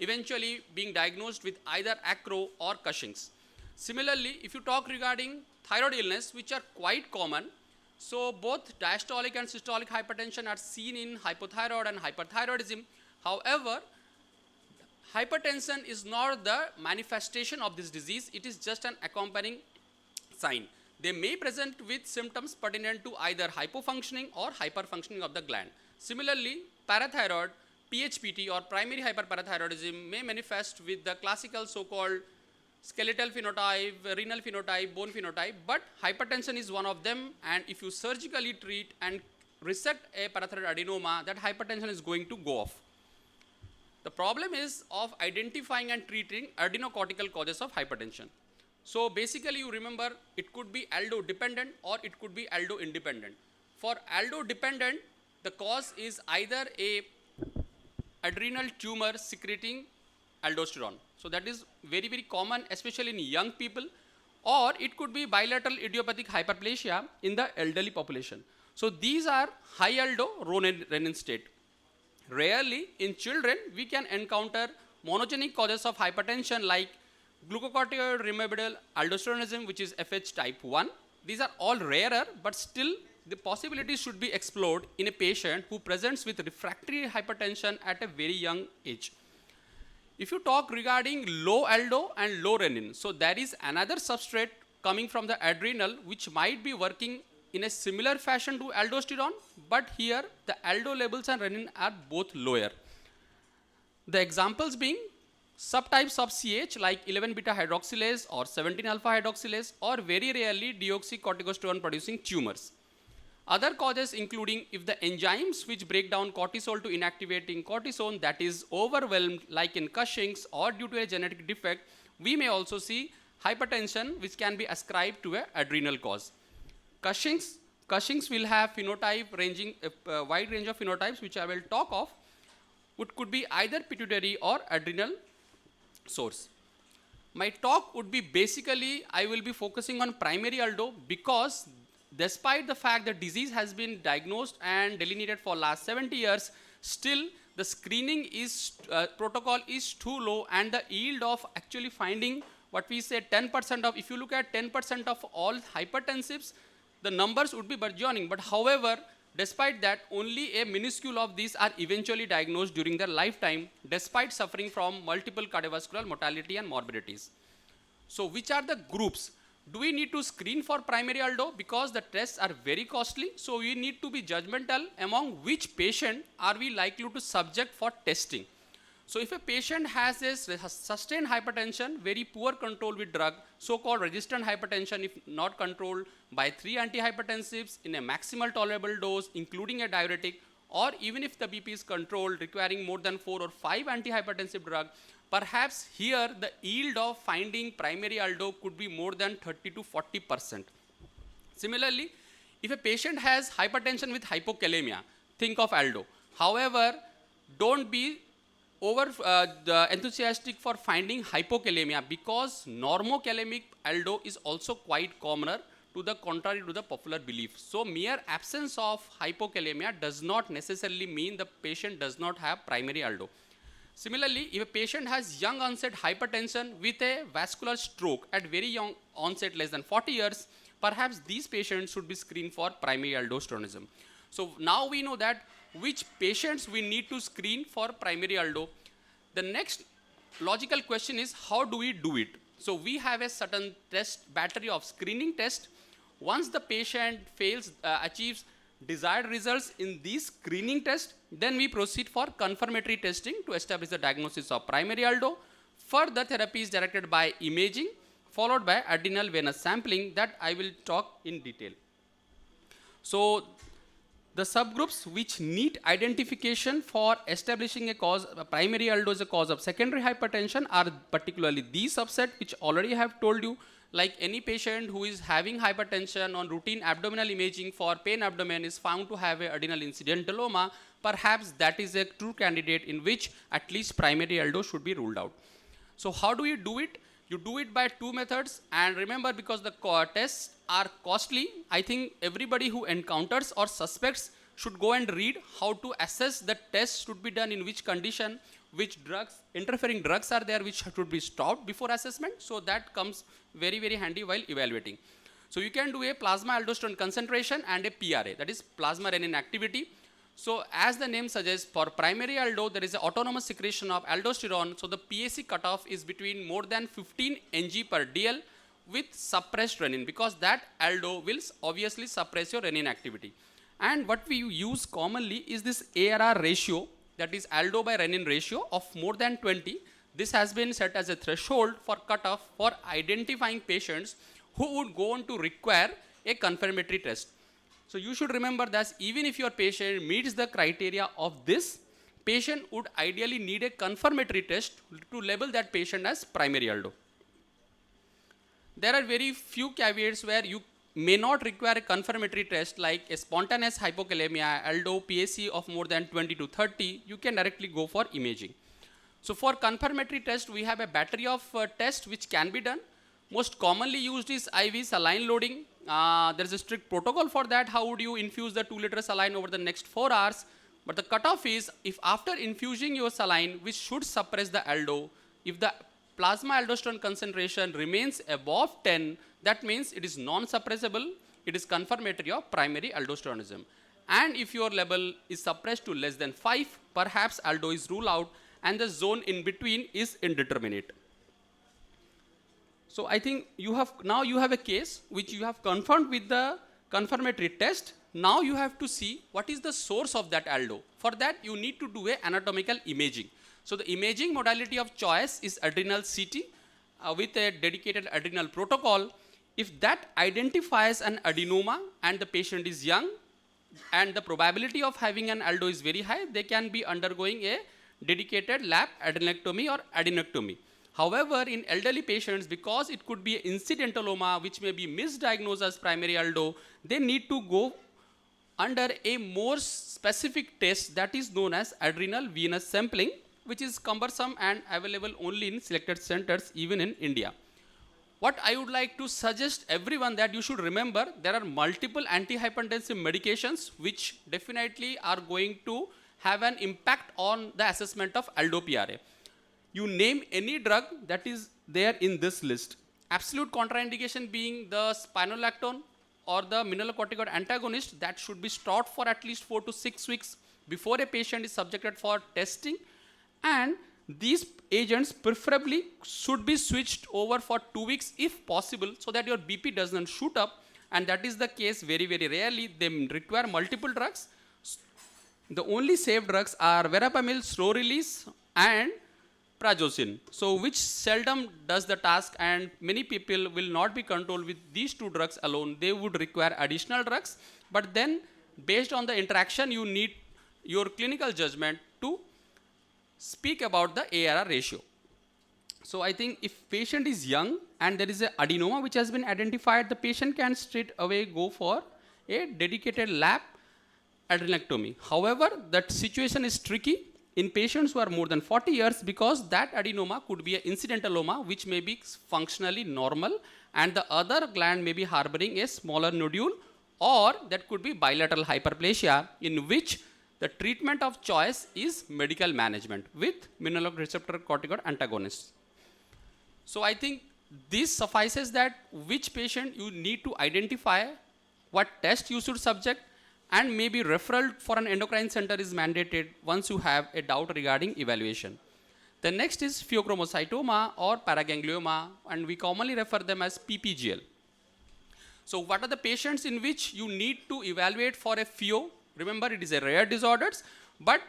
eventually being diagnosed with either acro or Cushing's. Similarly, if you talk regarding thyroid illness, which are quite common, so both diastolic and systolic hypertension are seen in hypothyroid and hyperthyroidism. However, hypertension is not the manifestation of this disease, it is just an accompanying sign. They may present with symptoms pertinent to either hypofunctioning or hyperfunctioning of the gland. Similarly, parathyroid, PHPT or primary hyperparathyroidism may manifest with the classical so-called skeletal phenotype, renal phenotype, bone phenotype, but hypertension is one of them, and if you surgically treat and resect a parathyroid adenoma, that hypertension is going to go off. The problem is of identifying and treating adenocortical causes of hypertension. So basically you remember it could be aldo dependent or it could be aldo independent. For aldo dependent, the cause is either a adrenal tumor secreting aldosterone. So that is very, very common, especially in young people, or it could be bilateral idiopathic hyperplasia in the elderly population. So these are high aldo renin state. Rarely in children we can encounter monogenic causes of hypertension like glucocorticoid remibidal aldosteronism, which is FH type 1. These are all rarer, but still the possibilities should be explored in a patient who presents with refractory hypertension at a very young age. If you talk regarding low aldo and low renin, so there is another substrate coming from the adrenal which might be working in a similar fashion to aldosterone, but here the aldo levels and renin are both lower. The examples being subtypes of CH like 11 beta hydroxylase or 17 alpha hydroxylase, or very rarely deoxycorticosterone producing tumors. Other causes including if the enzymes which break down cortisol to inactivating cortisone, that is overwhelmed like in Cushing's or due to a genetic defect, we may also see hypertension which can be ascribed to an adrenal cause. Cushing's will have phenotype ranging, a wide range of phenotypes which I will talk of, which could be either pituitary or adrenal source. My talk would be basically, I will be focusing on primary aldo because despite the fact that disease has been diagnosed and delineated for last 70 years, still the screening is protocol is too low, and the yield of actually finding what we say 10% of, if you look at 10% of all hypertensives, the numbers would be burgeoning. But however, Despite that, only a minuscule of these are eventually diagnosed during their lifetime, despite suffering from multiple cardiovascular mortality and morbidities. So which are the groups? Do we need to screen for primary aldo? Because the tests are very costly, so we need to be judgmental among which patient are we likely to subject for testing. So if a patient has a sustained hypertension, very poor control with drug, so-called resistant hypertension if not controlled by 3 antihypertensives in a maximal tolerable dose, including a diuretic, or even if the BP is controlled requiring more than 4 or 5 antihypertensive drugs, perhaps here the yield of finding primary aldo could be more than 30 to 40%. Similarly, if a patient has hypertension with hypokalemia, think of aldo. However, don't be enthusiastic for finding hypokalemia, because normokalemic aldo is also quite commoner, to the contrary to the popular belief. So mere absence of hypokalemia does not necessarily mean the patient does not have primary aldo. Similarly, if a patient has young onset hypertension with a vascular stroke at very young onset, less than 40 years, perhaps these patients should be screened for primary aldosteronism. So now we know that which patients we need to screen for primary aldo. The next logical question is, how do we do it? So we have a certain battery of screening tests. Once the patient achieves desired results in these screening tests, then we proceed for confirmatory testing to establish the diagnosis of primary aldo. Further therapy is directed by imaging, followed by adrenal venous sampling that I will talk in detail. So the subgroups which need identification for establishing a primary aldo as a cause of secondary hypertension are particularly these subset, which already have told you, like any patient who is having hypertension on routine abdominal imaging for pain abdomen is found to have an adrenal incidentalloma, perhaps that is a true candidate in which at least primary aldo should be ruled out. So how do you do it? You do it by 2 methods, and remember, because the tests are costly, I think everybody who encounters or suspects should go and read how to assess the test should be done in which condition, which drugs, interfering drugs are there which should be stopped before assessment. So that comes very, very handy while evaluating. So you can do a plasma aldosterone concentration and a PRA, that is plasma renin activity. So as the name suggests, for primary aldo, there is an autonomous secretion of aldosterone. So the PAC cutoff is between more than 15 ng per dl with suppressed renin, because that aldo will obviously suppress your renin activity. And what we use commonly is this ARR ratio, that is aldo by renin ratio of more than 20. This has been set as a threshold for cutoff for identifying patients who would go on to require a confirmatory test. So you should remember that even if your patient meets the criteria of this, patient would ideally need a confirmatory test to label that patient as primary aldo. There are very few caveats where you may not require a confirmatory test, like a spontaneous hypokalemia, aldo, PAC of more than 20 to 30, you can directly go for imaging. So for confirmatory test, we have a battery of tests which can be done. Most commonly used is IV saline loading. There is a strict protocol for that. How would you infuse the 2-liter saline over the next 4 hours? But the cutoff is, if after infusing your saline, which should suppress the aldo, if the plasma aldosterone concentration remains above 10, that means it is non-suppressible. It is confirmatory of primary aldosteronism. And if your level is suppressed to less than 5, perhaps aldo is ruled out, and the zone in between is indeterminate. So I think you have a case which you have confirmed with the confirmatory test. Now you have to see what is the source of that aldo. For that, you need to do an anatomical imaging. So the imaging modality of choice is adrenal CT with a dedicated adrenal protocol. If that identifies an adenoma and the patient is young and the probability of having an aldo is very high, they can be undergoing a dedicated lap adenectomy or adenectomy. However, in elderly patients, because it could be incidentalloma which may be misdiagnosed as primary aldo, they need to go under a more specific test that is known as adrenal venous sampling, which is cumbersome and available only in selected centers, even in India. What I would like to suggest everyone that you should remember, there are multiple antihypertensive medications which definitely are going to have an impact on the assessment of aldo PRA. You name any drug that is there in this list. Absolute contraindication being the spironolactone, or the mineralocorticoid antagonist that should be stopped for at least 4 to 6 weeks before a patient is subjected for testing, and these agents preferably should be switched over for 2 weeks if possible, so that your BP doesn't shoot up, and that is the case very, very rarely. They require multiple drugs. The only safe drugs are verapamil, slow release, and prazosin. So which seldom does the task, and many people will not be controlled with these 2 drugs alone. They would require additional drugs, but then based on the interaction, you need your clinical judgment to speak about the ARR ratio. So I think if patient is young and there is an adenoma which has been identified, the patient can straight away go for a dedicated lab adrenectomy. However, that situation is tricky in patients who are more than 40 years, because that adenoma could be an incidentaloma which may be functionally normal, and the other gland may be harboring a smaller nodule, or that could be bilateral hyperplasia, in which the treatment of choice is medical management with mineralocorticoid receptor corticoid antagonists. So I think this suffices that which patient you need to identify, what test you should subject, and maybe referral for an endocrine center is mandated once you have a doubt regarding evaluation. The next is pheochromocytoma or paraganglioma, and we commonly refer them as PPGL. So what are the patients in which you need to evaluate for a pheo? Remember, it is a rare disorders, but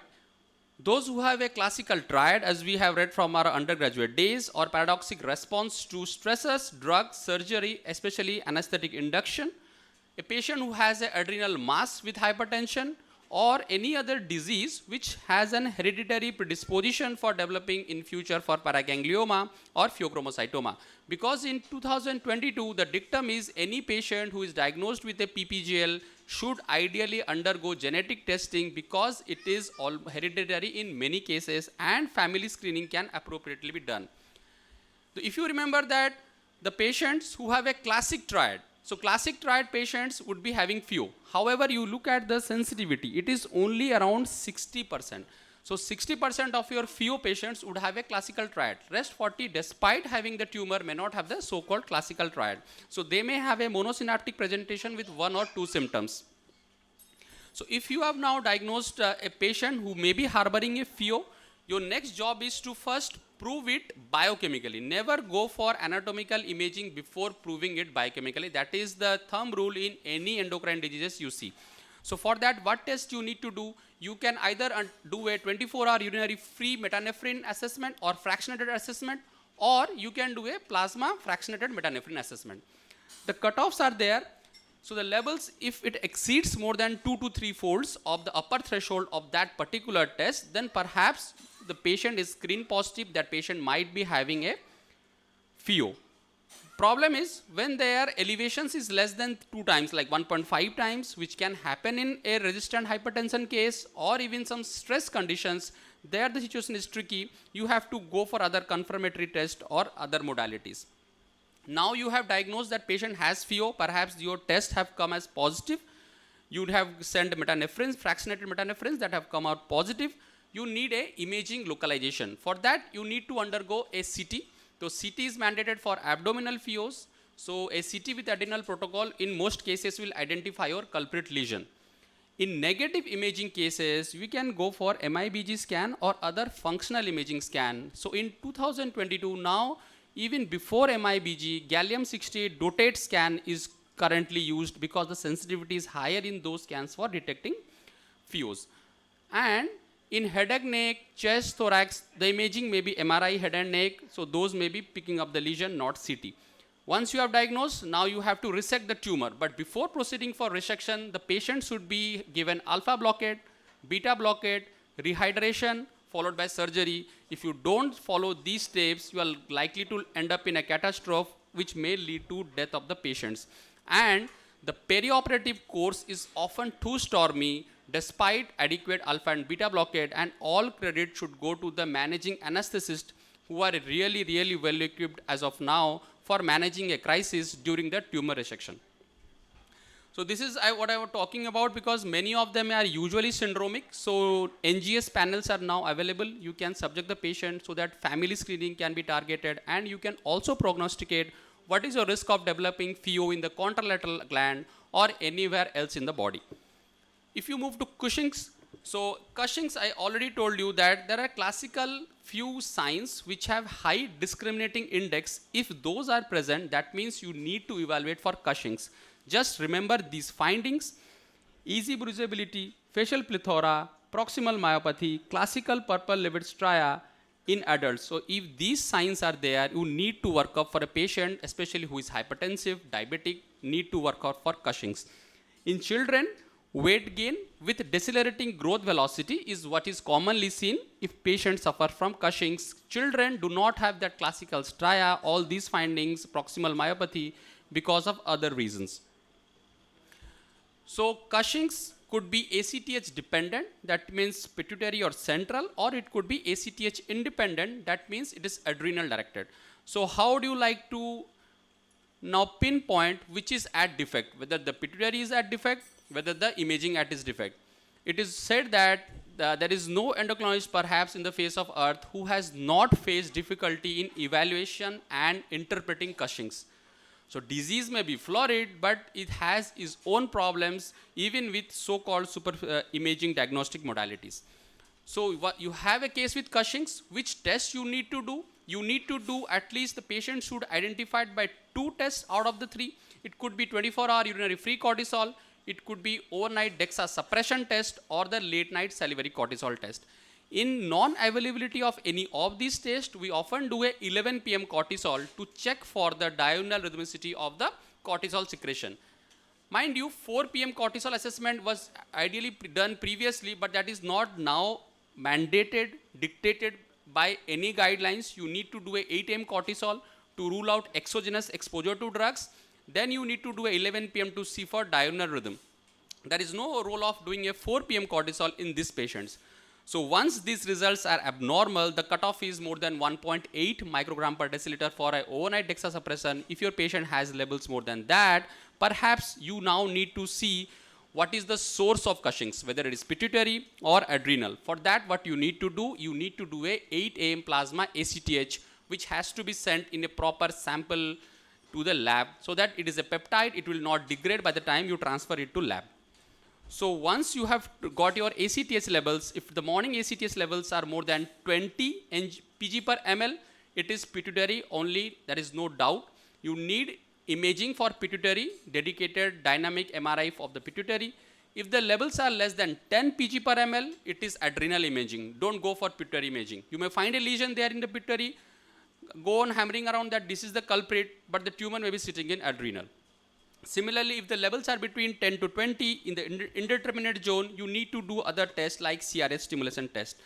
those who have a classical triad, as we have read from our undergraduate days, or paradoxic response to stresses, drugs, surgery, especially anesthetic induction, a patient who has an adrenal mass with hypertension, or any other disease which has an hereditary predisposition for developing in future for paraganglioma or pheochromocytoma. Because in 2022, the dictum is any patient who is diagnosed with a PPGL should ideally undergo genetic testing, because it is all hereditary in many cases and family screening can appropriately be done. So if you remember that the patients who have a classic triad, so classic triad patients would be having pheo. However, you look at the sensitivity, it is only around 60%. So 60% of your pheo patients would have a classical triad. Rest 40, despite having the tumor, may not have the so-called classical triad. So they may have a monosynaptic presentation with 1 or 2 symptoms. So if you have now diagnosed a patient who may be harboring a pheo, your next job is to first prove it biochemically. Never go for anatomical imaging before proving it biochemically. That is the thumb rule in any endocrine diseases you see. So for that, what test you need to do? You can either do a 24-hour urinary free metanephrine assessment or fractionated assessment, or you can do a plasma fractionated metanephrine assessment. The cutoffs are there. So the levels, if it exceeds more than 2 to 3 folds of the upper threshold of that particular test, then perhaps the patient is screen positive, that patient might be having a pheo. Problem is when their elevations is less than 2 times, like 1.5 times, which can happen in a resistant hypertension case or even some stress conditions, there the situation is tricky. You have to go for other confirmatory test or other modalities. Now you have diagnosed that patient has pheo, perhaps your tests have come as positive. You would have sent metanephrines, fractionated metanephrines that have come out positive. You need a imaging localization. For that, you need to undergo a CT. So CT is mandated for abdominal pheos. So a CT with adrenal protocol in most cases will identify your culprit lesion. In negative imaging cases, we can go for MIBG scan or other functional imaging scan. So in 2022 now, even before MIBG, gallium-68 dotate scan is currently used because the sensitivity is higher in those scans for detecting pheos. And in head and neck, chest, thorax, the imaging may be MRI head and neck, so those may be picking up the lesion, not CT. Once you have diagnosed, now you have to resect the tumor. But before proceeding for resection, the patient should be given alpha blockade, beta blockade, rehydration, followed by surgery. If you don't follow these steps, you are likely to end up in a catastrophe, which may lead to death of the patients. And the perioperative course is often too stormy despite adequate alpha and beta blockade, and all credit should go to the managing anesthetist, who are really, really well equipped as of now for managing a crisis during the tumor resection. So this is what I was talking about, because many of them are usually syndromic. So NGS panels are now available. You can subject the patient so that family screening can be targeted, and you can also prognosticate what is your risk of developing FeO in the contralateral gland or anywhere else in the body. If you move to Cushing's, so Cushing's, I already told you that there are classical few signs which have high discriminating index. If those are present, that means you need to evaluate for Cushing's. Just remember these findings: easy bruisability, facial plethora, proximal myopathy, classical purple livid stria in adults. So if these signs are there, you need to work up for a patient, especially who is hypertensive, diabetic, need to work out for Cushing's. In children, weight gain with decelerating growth velocity is what is commonly seen if patients suffer from Cushing's. Children do not have that classical stria, all these findings, proximal myopathy, because of other reasons. So Cushing's could be ACTH dependent, that means pituitary or central, or it could be ACTH independent, that means it is adrenal directed. So how do you like to now pinpoint which is at defect, whether the pituitary is at defect, whether the imaging at is defect? It is said that there is no endocrinologist perhaps in the face of earth who has not faced difficulty in evaluation and interpreting Cushing's. So disease may be florid, but it has its own problems even with so-called super imaging diagnostic modalities. So you have a case with Cushing's, which test you need to do? You need to do at least the patient should identified by 2 tests out of the 3. It could be 24-hour urinary free cortisol, it could be overnight DEXA suppression test, or the late night salivary cortisol test. In non-availability of any of these tests, we often do a 11 p.m. cortisol to check for the diurnal rhythmicity of the cortisol secretion. Mind you, 4 p.m. cortisol assessment was ideally done previously, but that is not now mandated, dictated by any guidelines. You need to do a 8 a.m. cortisol to rule out exogenous exposure to drugs. Then you need to do a 11 p.m. to see for diurnal rhythm. There is no role of doing a 4 p.m. cortisol in these patients. So once these results are abnormal, the cutoff is more than 1.8 microgram per deciliter for an overnight DEXA suppression. If your patient has levels more than that, perhaps you now need to see what is the source of Cushing's, whether it is pituitary or adrenal. For that, what you need to do a 8 a.m. plasma ACTH, which has to be sent in a proper sample to the lab, so that it is a peptide, it will not degrade by the time you transfer it to lab. So once you have got your ACTH levels, if the morning ACTH levels are more than 20 pg per ml, it is pituitary only, there is no doubt. You need imaging for pituitary, dedicated dynamic MRI of the pituitary. If the levels are less than 10 pg per ml, it is adrenal imaging. Don't go for pituitary imaging. You may find a lesion there in the pituitary, go on hammering around that this is the culprit, but the tumor may be sitting in adrenal. Similarly, if the levels are between 10 to 20 in the indeterminate zone, you need to do other tests like CRS stimulation test.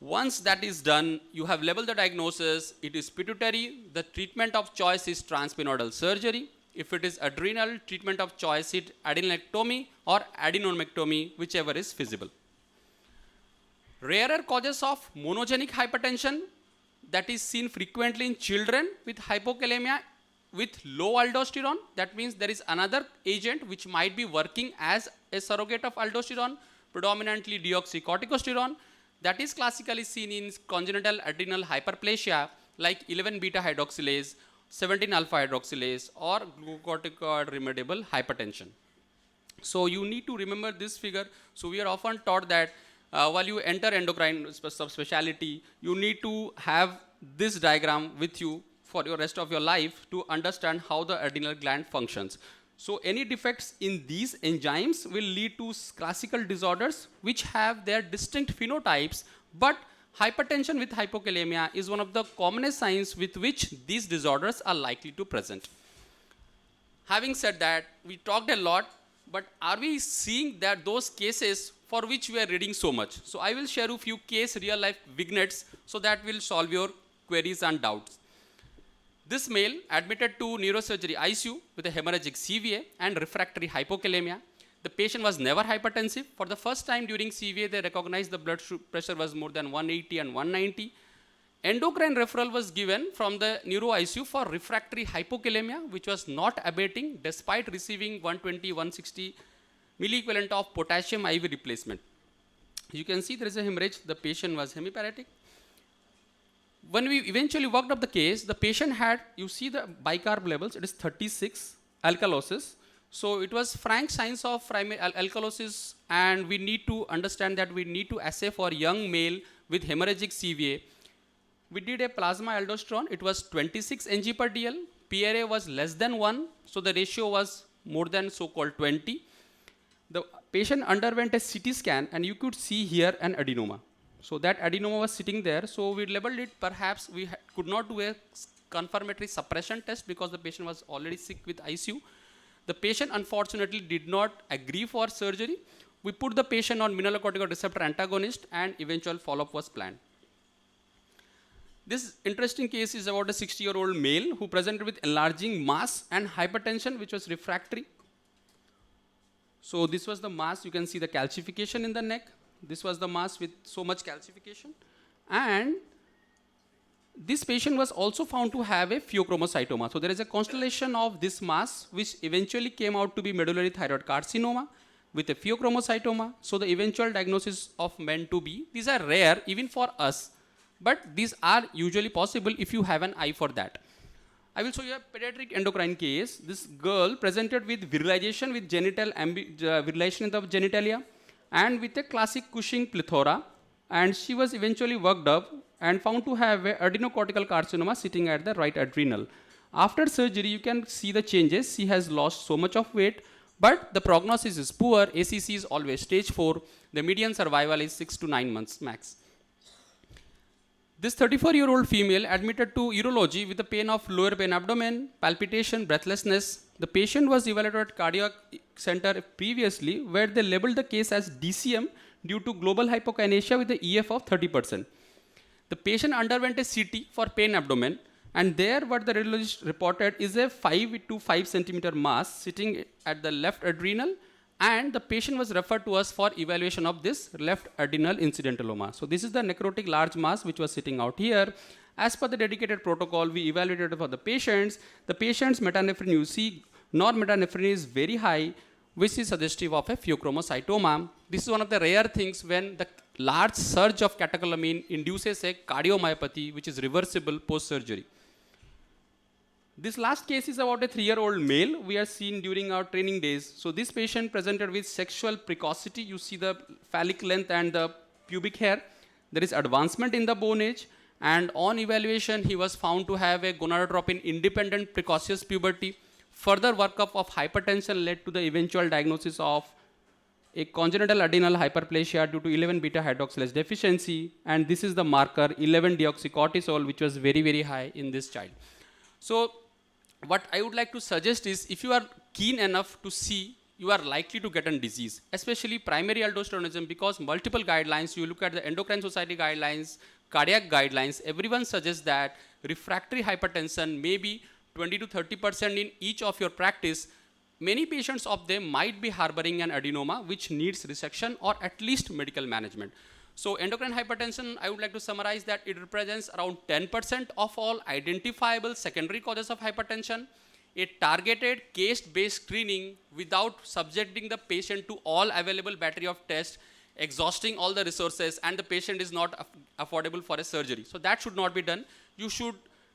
Once that is done, you have labeled the diagnosis, it is pituitary, the treatment of choice is transpenoidal surgery. If it is adrenal, treatment of choice is adenectomy or adenomectomy, whichever is feasible. Rarer causes of monogenic hypertension that is seen frequently in children with hypokalemia with low aldosterone. That means there is another agent which might be working as a surrogate of aldosterone, predominantly deoxycorticosterone, that is classically seen in congenital adrenal hyperplasia like 11 beta hydroxylase, 17 alpha hydroxylase, or glucocorticoid remediable hypertension. So you need to remember this figure. So we are often taught that while you enter endocrine subspecialty, you need to have this diagram with you for your rest of your life to understand how the adrenal gland functions. So any defects in these enzymes will lead to classical disorders which have their distinct phenotypes, but hypertension with hypokalemia is one of the commonest signs with which these disorders are likely to present. Having said that, we talked a lot, but are we seeing that those cases for which we are reading so much? So I will share a few case real life vignettes so that will solve your queries and doubts. This male admitted to neurosurgery ICU with a hemorrhagic CVA and refractory hypokalemia. The patient was never hypertensive. For the first time during CVA, they recognized the blood pressure was more than 180 and 190. Endocrine referral was given from the neuro ICU for refractory hypokalemia, which was not abating despite receiving 120, 160 milliequivalent of potassium IV replacement. You can see there is a hemorrhage. The patient was hemiparetic. when we eventually worked up the case, the patient had, you see the bicarb levels, it is 36 alkalosis. So it was frank signs of primary alkalosis, and we need to understand that we need to assay for young male with hemorrhagic CVA. We did a plasma aldosterone, it was 26 ng per dl, PRA was less than 1, so the ratio was more than so-called 20. The patient underwent a CT scan, and you could see here an adenoma. So that adenoma was sitting there, so we labeled it, perhaps we could not do a confirmatory suppression test because the patient was already sick with ICU. The patient unfortunately did not agree for surgery. We put the patient on mineralocorticoid receptor antagonist, and eventual follow-up was planned. This interesting case is about a 60-year-old male who presented with enlarging mass and hypertension, which was refractory. So this was the mass, you can see the calcification in the neck. This was the mass with so much calcification. And this patient was also found to have a pheochromocytoma. So there is a constellation of this mass, which eventually came out to be medullary thyroid carcinoma with a pheochromocytoma. So the eventual diagnosis of meant to be, these are rare even for us, but these are usually possible if you have an eye for that. I will show you a pediatric endocrine case. This girl presented with virilization with genital virilization in the genitalia and with a classic Cushing plethora, and she was eventually worked up and found to have a adenocortical carcinoma sitting at the right adrenal. After surgery, you can see the changes. She has lost so much of weight, but the prognosis is poor. ACC is always stage 4. The median survival is 6 to 9 months max. This 34-year-old female admitted to urology with a pain of lower pain abdomen, palpitation, breathlessness. The patient was evaluated at cardiac center previously, where they labeled the case as DCM due to global hypokinesia with the EF of 30%. The patient underwent a CT for pain abdomen, and there what the radiologist reported is a 5 to 5 centimeter mass sitting at the left adrenal, and the patient was referred to us for evaluation of this left adrenal incidentaloma. So this is the necrotic large mass which was sitting out here. As per the dedicated protocol, we evaluated for the patients. The patient's metanephrine, you see, normetanephrine is very high, which is suggestive of a pheochromocytoma. This is one of the rare things when the large surge of catecholamine induces a cardiomyopathy, which is reversible post-surgery. This last case is about a 3-year-old male we are seen during our training days. So this patient presented with sexual precocity. You see the phallic length and the pubic hair. There is advancement in the bone age, and on evaluation, he was found to have a gonadotropin independent precocious puberty. Further workup of hypertension led to the eventual diagnosis of a congenital adrenal hyperplasia due to 11 beta hydroxylase deficiency, and this is the marker 11 deoxycortisol, which was very, very high in this child. So what I would like to suggest is, if you are keen enough to see, you are likely to get a disease, especially primary aldosteronism, because multiple guidelines, you look at the Endocrine Society guidelines, cardiac guidelines, everyone suggests that refractory hypertension may be 20 to 30% in each of your practice. Many patients of them might be harboring an adenoma which needs resection or at least medical management. So endocrine hypertension, I would like to summarize that it represents around 10% of all identifiable secondary causes of hypertension. A targeted case-based screening without subjecting the patient to all available battery of tests, exhausting all the resources, and the patient is not affordable for a surgery. So that should not be done. You should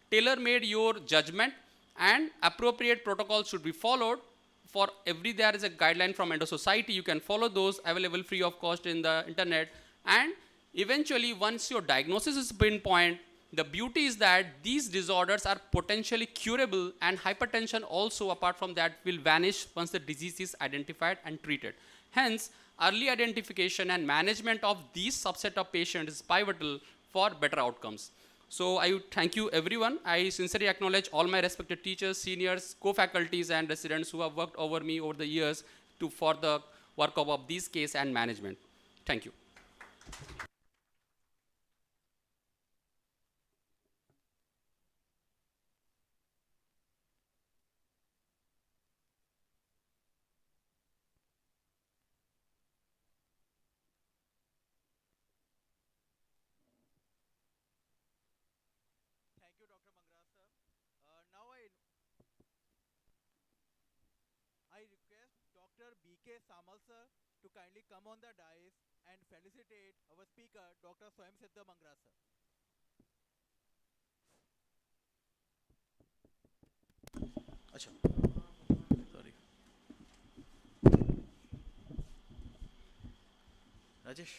tailor-made your judgment, and appropriate protocols should be followed. For every, there is a guideline from Endo Society. You can follow those, available free of cost in the internet. And eventually, once your diagnosis is pinpoint, the beauty is that these disorders are potentially curable, and hypertension also, apart from that, will vanish once the disease is identified and treated. Hence, early identification and management of these subset of patients is pivotal for better outcomes. So I would thank you everyone. I sincerely acknowledge all my respected teachers, seniors, co-faculties and residents who have worked over me over the years for the workup of these case and management. Thank you. Thank you, Dr. Mangra sir. Now I request Dr. B.K. Samal sir to kindly come on the dais and felicitate our speaker, Dr. Swayam Siddha Mangra sir. अच्छा, sorry. Rajesh.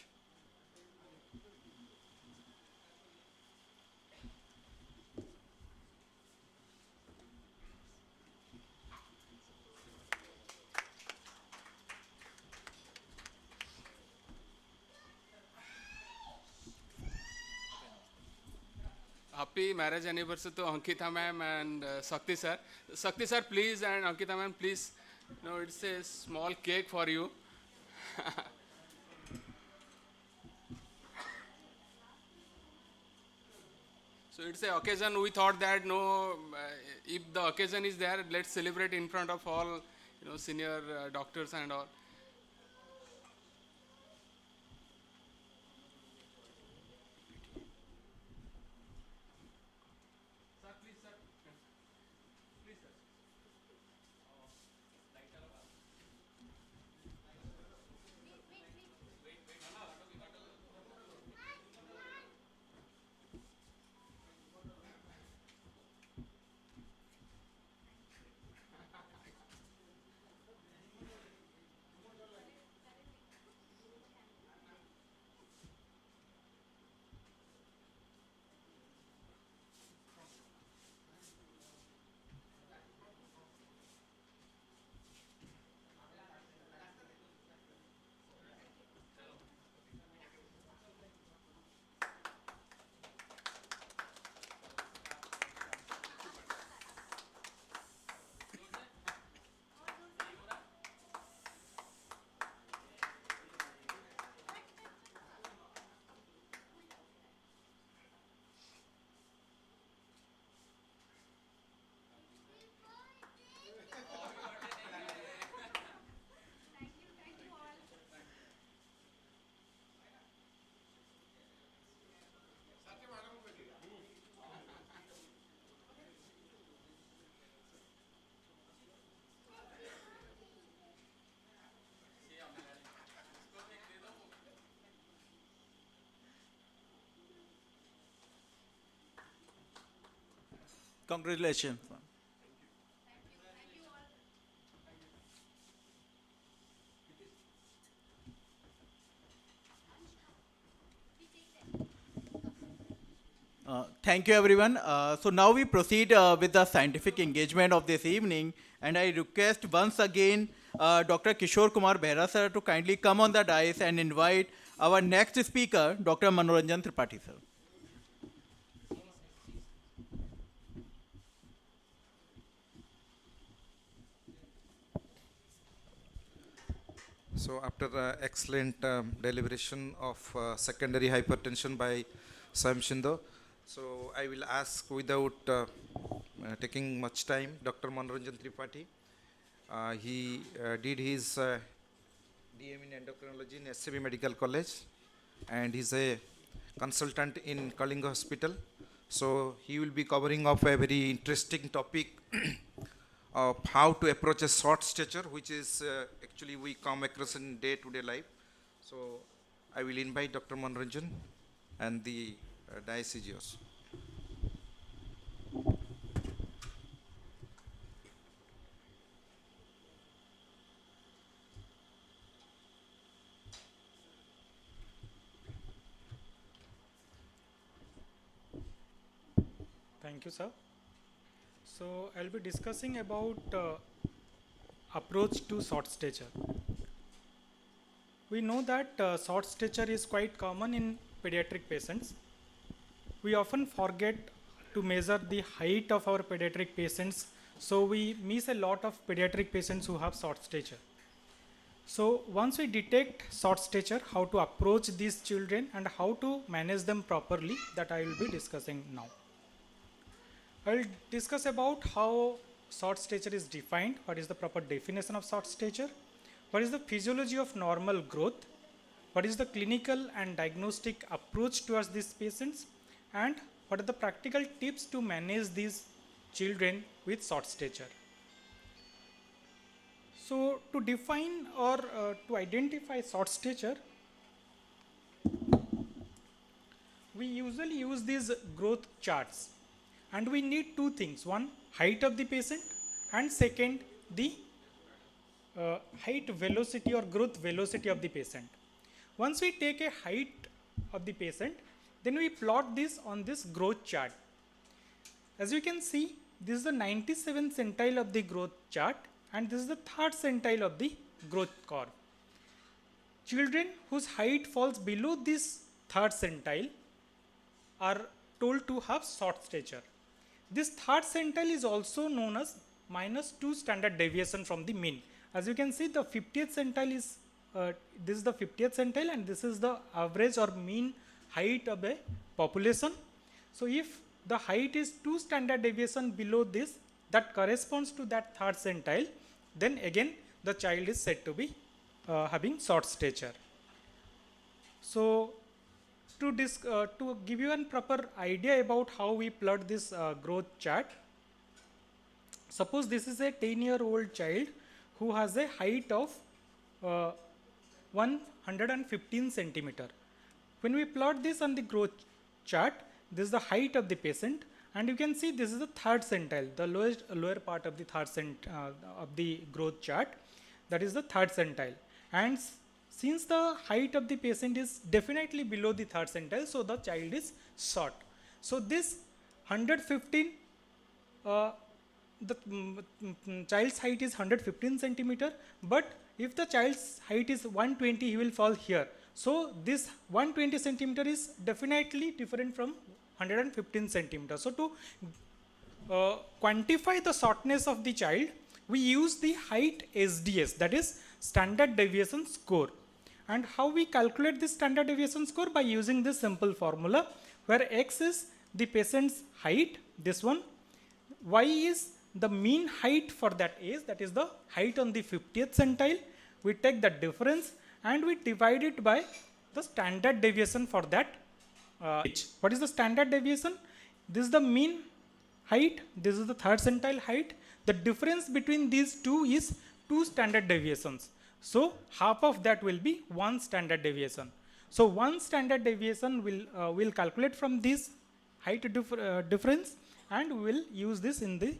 Happy marriage anniversary to Ankita ma'am and Sakti sir. Sakti sir, please, and Ankita ma'am, please. No, it's a small cake for you. So it's a occasion. We thought that no, if the occasion is there, let's celebrate in front of all, senior doctors and all. Congratulations. Thank you, everyone. So now we proceed with the scientific engagement of this evening, and I request once again Dr. Kishore Kumar Behra sir to kindly come on the dais and invite our next speaker, Dr. Manoranjan Tripathi sir. So after the excellent deliberation of secondary hypertension by Sam Shindo, so I will ask without taking much time, Dr. Manoranjan Tripathi. He did his DM in endocrinology in SCB Medical College, and he's a consultant in Kalinga Hospital. So he will be covering up a very interesting topic of how to approach a short stature, which is actually we come across in day-to-day life. So I will invite Dr. Manoranjan and the diocese. Thank you, sir. So I'll be discussing about approach to short stature. We know that short stature is quite common in pediatric patients. We often forget to measure the height of our pediatric patients, so we miss a lot of pediatric patients who have short stature. So once we detect short stature, how to approach these children and how to manage them properly, that I will be discussing now. I will discuss about how short stature is defined, what is the proper definition of short stature, what is the physiology of normal growth, what is the clinical and diagnostic approach towards these patients, and what are the practical tips to manage these children with short stature. So to define or to identify short stature, we usually use these growth charts, and we need two things: one, height of the patient, and second, the height velocity or growth velocity of the patient. Once we take a height of the patient, then we plot this on this growth chart. As you can see, this is the 97th centile of the growth chart and this is the 3rd centile of the growth curve. Children whose height falls below this 3rd centile are told to have short stature. This 3rd centile is also known as -2 standard deviation from the mean. As you can see, the 50th centile is, this is the 50th centile and this is the average or mean height of a population. So if the height is 2 standard deviation below this, that corresponds to that 3rd centile, then again the child is said to be having short stature. So to give you a proper idea about how we plot this growth chart, suppose this is a 10-year-old child who has a height of 115 centimeter. When we plot this on the growth chart, this is the height of the patient and you can see this is the 3rd centile, the lower part of the 3rd of the growth chart, that is the 3rd centile. And since the height of the patient is definitely below the 3rd centile, so the child is short. So this 115, the child's height is 115 centimeter, but if the child's height is 120, he will fall here. So this 120 centimeter is definitely different from 115 centimeter. So to quantify the shortness of the child, we use the height SDS, that is standard deviation score. And how we calculate this standard deviation score? By using this simple formula where X is the patient's height, this one, Y is the mean height for that age, that is the height on the 50th centile. We take the difference and we divide it by the standard deviation for that age. What is the standard deviation? This is the mean height, this is the 3rd centile height. The difference between these two is 2 standard deviations. So half of that will be 1 standard deviation. So 1 standard deviation will calculate from this height difference and we will use this in the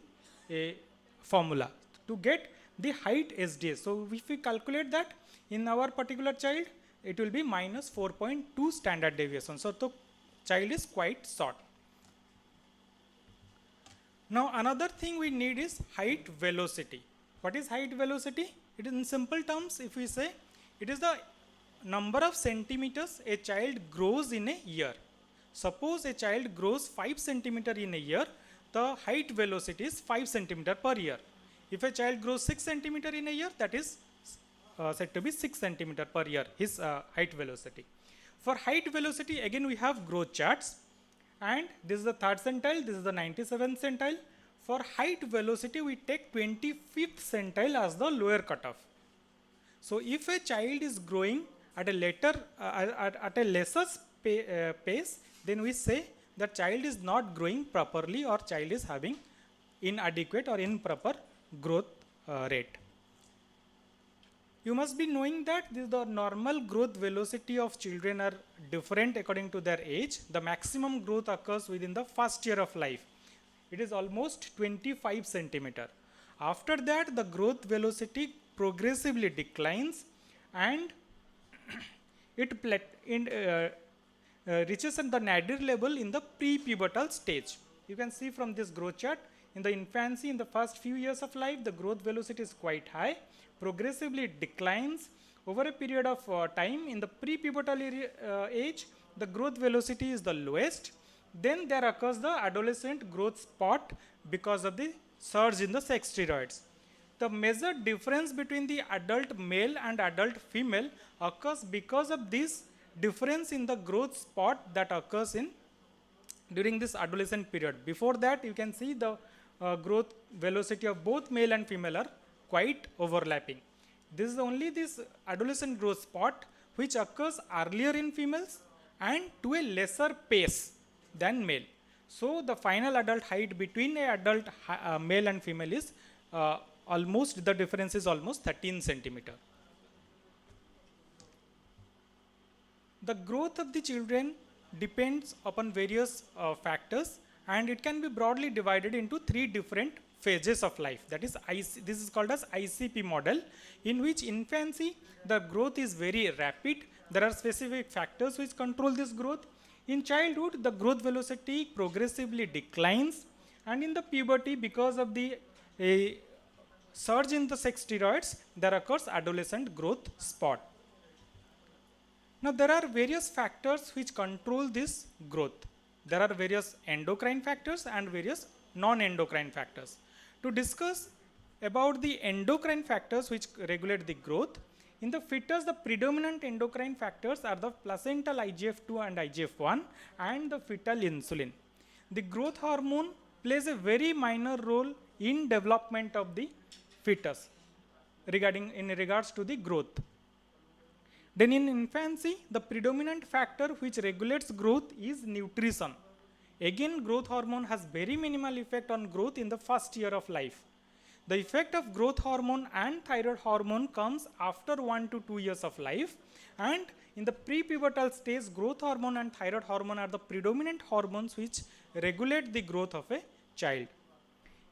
formula to get the height SDS. So if we calculate that in our particular child, it will be minus 4.2 standard deviation. So the child is quite short. Now another thing we need is height velocity. What is height velocity? It is in simple terms, if we say, it is the number of centimeters a child grows in a year. Suppose a child grows 5 centimeter in a year, the height velocity is 5 centimeter per year. If a child grows 6 centimeter in a year, that is said to be 6 centimeter per year, his height velocity. For height velocity, again we have growth charts, and this is the 3rd centile, this is the 97th centile. For height velocity, we take 25th centile as the lower cutoff. So if a child is growing at a lesser pace, then we say that child is not growing properly or child is having inadequate or improper growth rate. You must be knowing that the normal growth velocity of children are different according to their age. The maximum growth occurs within the 1st year of life. It is almost 25 centimeter. After that, the growth velocity progressively declines and it reaches at the nadir level in the pre-pubertal stage. You can see from this growth chart, in the infancy, in the first few years of life, the growth velocity is quite high, progressively declines over a period of time. In the pre-pubertal age, the growth velocity is the lowest. Then there occurs the adolescent growth spot because of the surge in the sex steroids. The major difference between the adult male and adult female occurs because of this difference in the growth spot that occurs during this adolescent period. Before that, you can see the growth velocity of both male and female are quite overlapping. This is only this adolescent growth spot which occurs earlier in females and to a lesser pace than male. So the final adult height between a adult male and female is almost, the difference is almost 13 centimeter. The growth of the children depends upon various factors, and it can be broadly divided into 3 different phases of life. That is, this is called as ICP model, in which infancy, the growth is very rapid. There are specific factors which control this growth. In childhood, the growth velocity progressively declines, and in the puberty, because of the surge in the sex steroids, there occurs adolescent growth spot. Now, there are various factors which control this growth. There are various endocrine factors and various non-endocrine factors. To discuss about the endocrine factors which regulate the growth, in the fetus, the predominant endocrine factors are the placental IGF-2 and IGF-1 and the fetal insulin. The growth hormone plays a very minor role in development of the fetus in regards to the growth. Then in infancy, the predominant factor which regulates growth is nutrition. Again, growth hormone has very minimal effect on growth in the first year of life. The effect of growth hormone and thyroid hormone comes after 1 to 2 years of life, and in the pre-pubertal stage, growth hormone and thyroid hormone are the predominant hormones which regulate the growth of a child.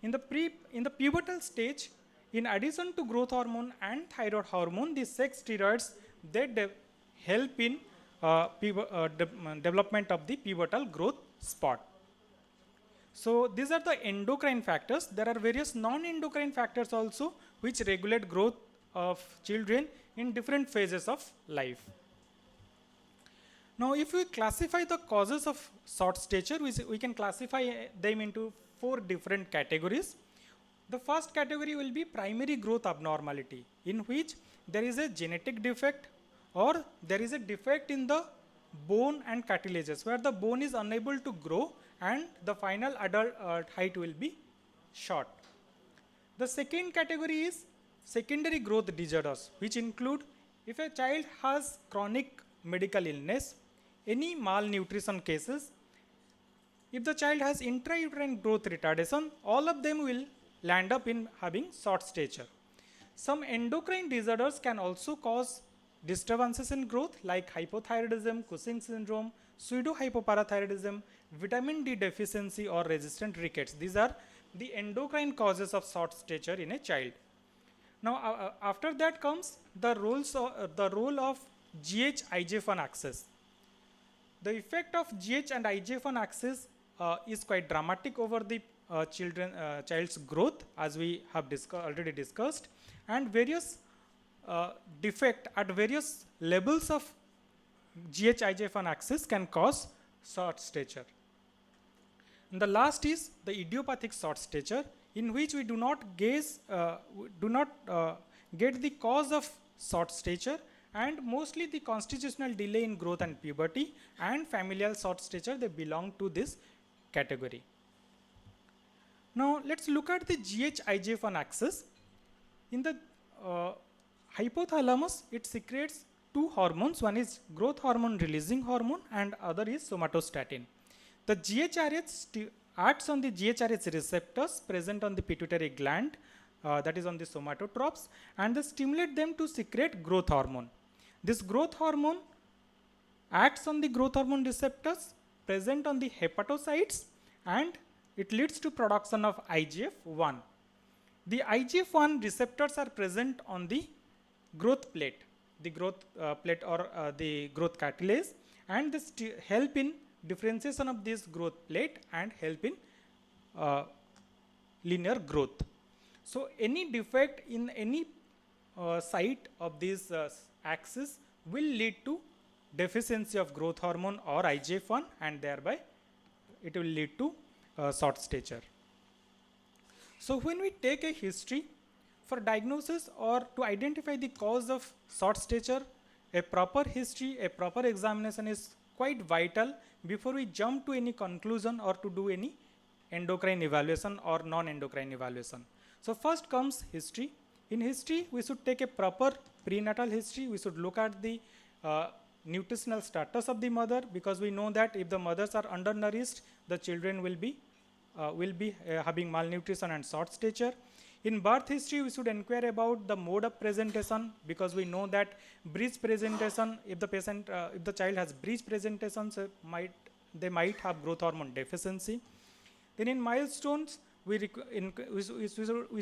In the pubertal stage, in addition to growth hormone and thyroid hormone, the sex steroids, they help in development of the pubertal growth spot. So these are the endocrine factors. There are various non-endocrine factors also which regulate growth of children in different phases of life. Now, if we classify the causes of short stature, we can classify them into 4 different categories. The first category will be primary growth abnormality, in which there is a genetic defect or there is a defect in the bone and cartilages, where the bone is unable to grow and the final adult height will be short. The second category is secondary growth disorders, which include if a child has chronic medical illness, any malnutrition cases, if the child has intrauterine growth retardation, all of them will land up in having short stature. Some endocrine disorders can also cause disturbances in growth like hypothyroidism, Cushing syndrome, pseudohypoparathyroidism, vitamin D deficiency or resistant rickets. These are the endocrine causes of short stature in a child. Now, after that comes the role of GH-IGF-1 axis. The effect of GH and IGF-1 axis is quite dramatic over the child's growth, as we have already discussed, and various defect at various levels of GH-IGF-1 axis can cause short stature. And the last is the idiopathic short stature, in which we do not get the cause of short stature, and mostly the constitutional delay in growth and puberty and familial short stature, they belong to this category. Now, let's look at the GH-IGF-1 axis. In the hypothalamus, it secretes 2 hormones. One is growth hormone releasing hormone and other is somatostatin. The GHRH acts on the GHRH receptors present on the pituitary gland, that is on the somatotropes, and they stimulate them to secrete growth hormone. This growth hormone acts on the growth hormone receptors present on the hepatocytes, and it leads to production of IGF-1. The IGF-1 receptors are present on the growth plate, the growth plate or the growth cartilage, and this help in differentiation of this growth plate and help in linear growth. So any defect in any site of this axis will lead to deficiency of growth hormone or IGF-1, and thereby it will lead to short stature. So when we take a history for diagnosis or to identify the cause of short stature, a proper history, a proper examination is quite vital before we jump to any conclusion or to do any endocrine evaluation or non-endocrine evaluation. So first comes history. In history, we should take a proper prenatal history. We should look at the nutritional status of the mother, because we know that if the mothers are undernourished, the children will be having malnutrition and short stature. In birth history, we should inquire about the mode of presentation, because we know that breech presentation, if the child has breech presentation, so they might have growth hormone deficiency. Then in milestones, we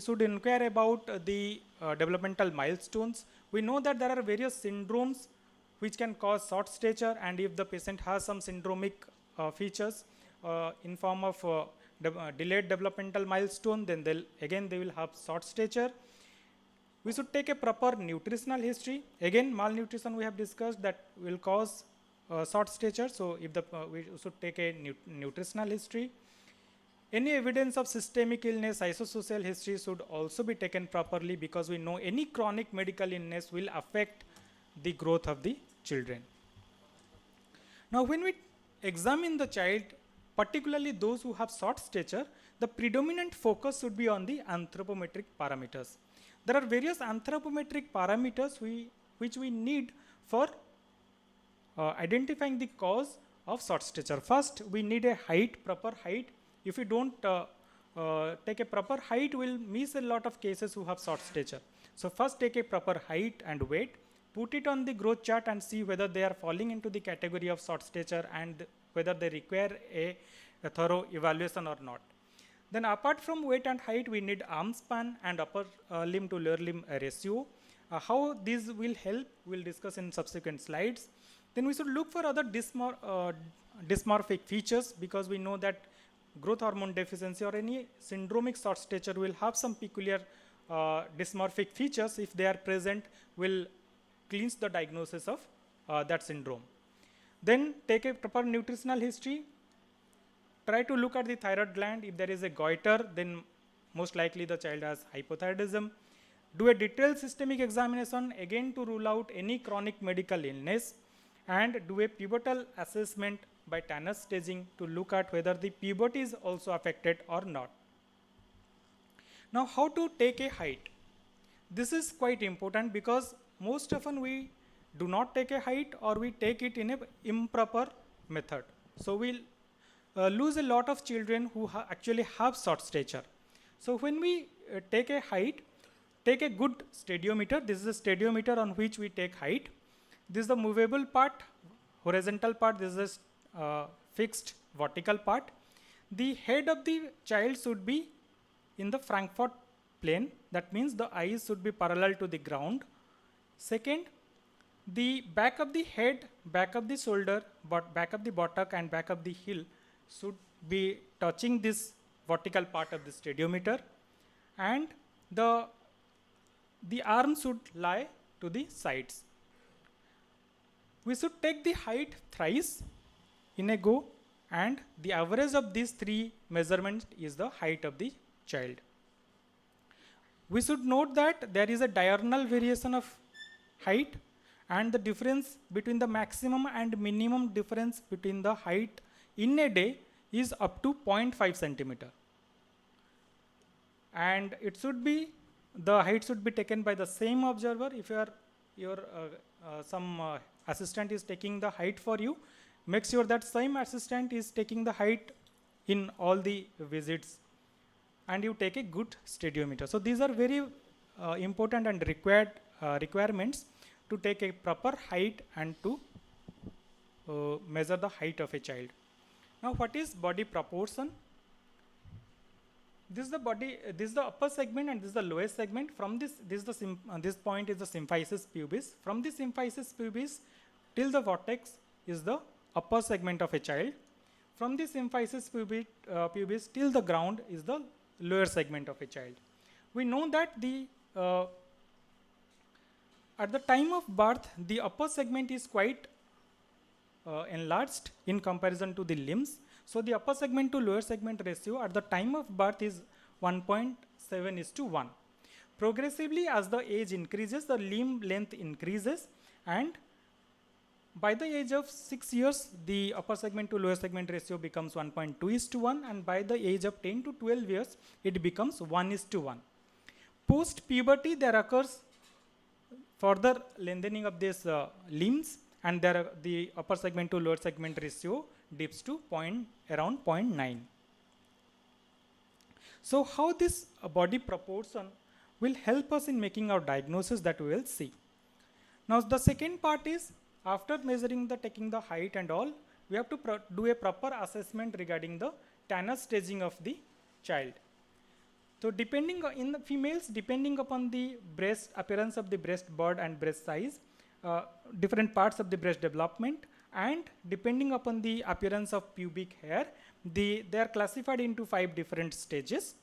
should inquire about the developmental milestones. We know that there are various syndromes which can cause short stature, and if the patient has some syndromic features in form of delayed developmental milestone, then they will have short stature. We should take a proper nutritional history. Again, malnutrition we have discussed that will cause short stature. So if we should take a nutritional history. Any evidence of systemic illness, psychosocial history should also be taken properly, because we know any chronic medical illness will affect the growth of the children. Now, when we examine the child, particularly those who have short stature, the predominant focus should be on the anthropometric parameters. There are various anthropometric parameters which we need for identifying the cause of short stature. First, we need a height, proper height. If we don't take a proper height, we'll miss a lot of cases who have short stature. So first take a proper height and weight, put it on the growth chart and see whether they are falling into the category of short stature and whether they require a thorough evaluation or not. Then apart from weight and height, we need arm span and upper limb to lower limb ratio. How these will help, we'll discuss in subsequent slides. Then we should look for other dysmorphic features, because we know that growth hormone deficiency or any syndromic short stature will have some peculiar dysmorphic features. If they are present, will clinch the diagnosis of that syndrome. Then take a proper nutritional history. Try to look at the thyroid gland. If there is a goiter, then most likely the child has hypothyroidism. Do a detailed systemic examination, again to rule out any chronic medical illness, and do a pivotal assessment by Tanner staging to look at whether the puberty is also affected or not. Now, how to take a height? This is quite important, because most often we do not take a height, or we take it in an improper method. So we'll lose a lot of children who actually have short stature. So when we take a height, take a good stadiometer. This is a stadiometer on which we take height. This is the movable part, horizontal part. This is fixed vertical part. The head of the child should be in the Frankfurt plane. That means the eyes should be parallel to the ground. Second, the back of the head, back of the shoulder, back of the buttock and back of the heel should be touching this vertical part of the stadiometer, and the arm should lie to the sides. We should take the height thrice in a go, and the average of these three measurements is the height of the child. We should note that there is a diurnal variation of height, and the difference between the maximum and minimum difference between the height in a day is up to 0.5 centimeter. And it should be, the height should be taken by the same observer. If some assistant is taking the height for you, make sure that same assistant is taking the height in all the visits, and you take a good stadiometer. So these are very important and requirements to take a proper height and to measure the height of a child. Now, what is body proportion? This is the body. This is the upper segment, and this is the lowest segment. From this point is the symphysis pubis. From the symphysis pubis till the vertex is the upper segment of a child. From the symphysis pubis till the ground is the lower segment of a child. We know that at the time of birth, the upper segment is quite enlarged in comparison to the limbs. So the upper segment to lower segment ratio at the time of birth is 1.7:1. Progressively, as the age increases, the limb length increases, and by the age of 6 years, the upper segment to lower segment ratio becomes 1.2:1, and by the age of 10 to 12 years, it becomes 1:1. Post puberty, there occurs further lengthening of these limbs, and the upper segment to lower segment ratio dips to around 0.9. So how this body proportion will help us in making our diagnosis, that we will see. Now the second part is, after measuring taking the height and all, we have to do a proper assessment regarding the Tanner staging of the child. So in the females, depending upon the breast appearance of the breast bud and breast size, different parts of the breast development, and depending upon the appearance of pubic hair, they are classified into 5 different stages.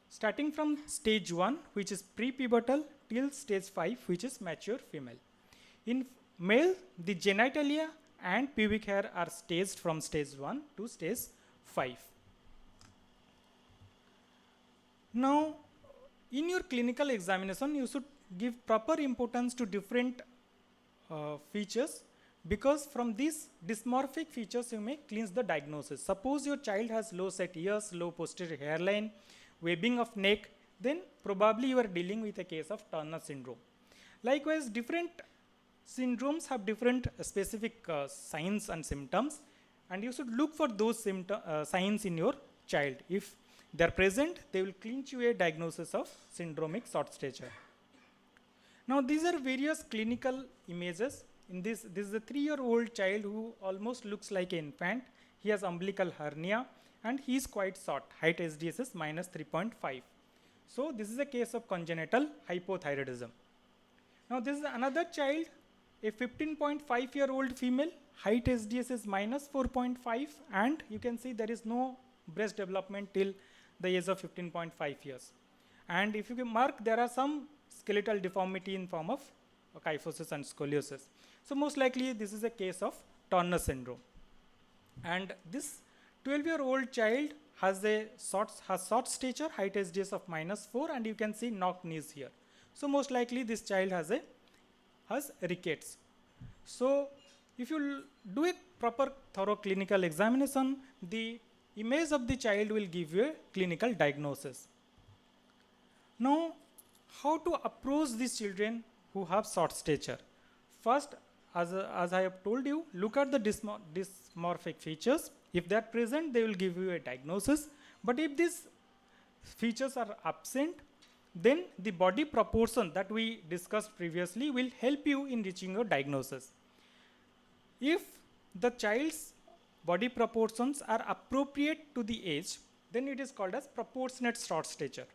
Starting from stage 1, which is pre-pubertal, till stage 5, which is mature female. In male, the genitalia and pubic hair are staged from stage 1 to stage 5. Now, in your clinical examination, you should give proper importance to different features, because from these dysmorphic features you may cleanse the diagnosis. Suppose your child has low set ears, low posterior hairline, webbing of neck, then probably you are dealing with a case of Turner syndrome. Likewise, different syndromes have different specific signs and symptoms, and you should look for those signs in your child. If they are present, they will clinch you a diagnosis of syndromic short stature. Now, these are various clinical images. In this is a 3-year-old child who almost looks like an infant. He has umbilical hernia and he is quite short. Height SDS is minus 3.5. So, this is a case of congenital hypothyroidism. Now, this is another child, a 15.5-year-old female. Height SDS is minus 4.5, and you can see there is no breast development till the age of 15.5 years. And if you can mark, there are some skeletal deformity in form of kyphosis and scoliosis. So most likely this is a case of Turner syndrome. And this 12-year-old child has short stature, height SDS of minus 4, and you can see knock knees here. So most likely this child has rickets. So if you do a proper thorough clinical examination, the image of the child will give you a clinical diagnosis. Now, how to approach these children who have short stature? First, as I have told you, look at the dysmorphic features. If they are present, they will give you a diagnosis. But if these features are absent, then the body proportion that we discussed previously will help you in reaching your diagnosis. If the child's body proportions are appropriate to the age, then it is called as proportionate short stature.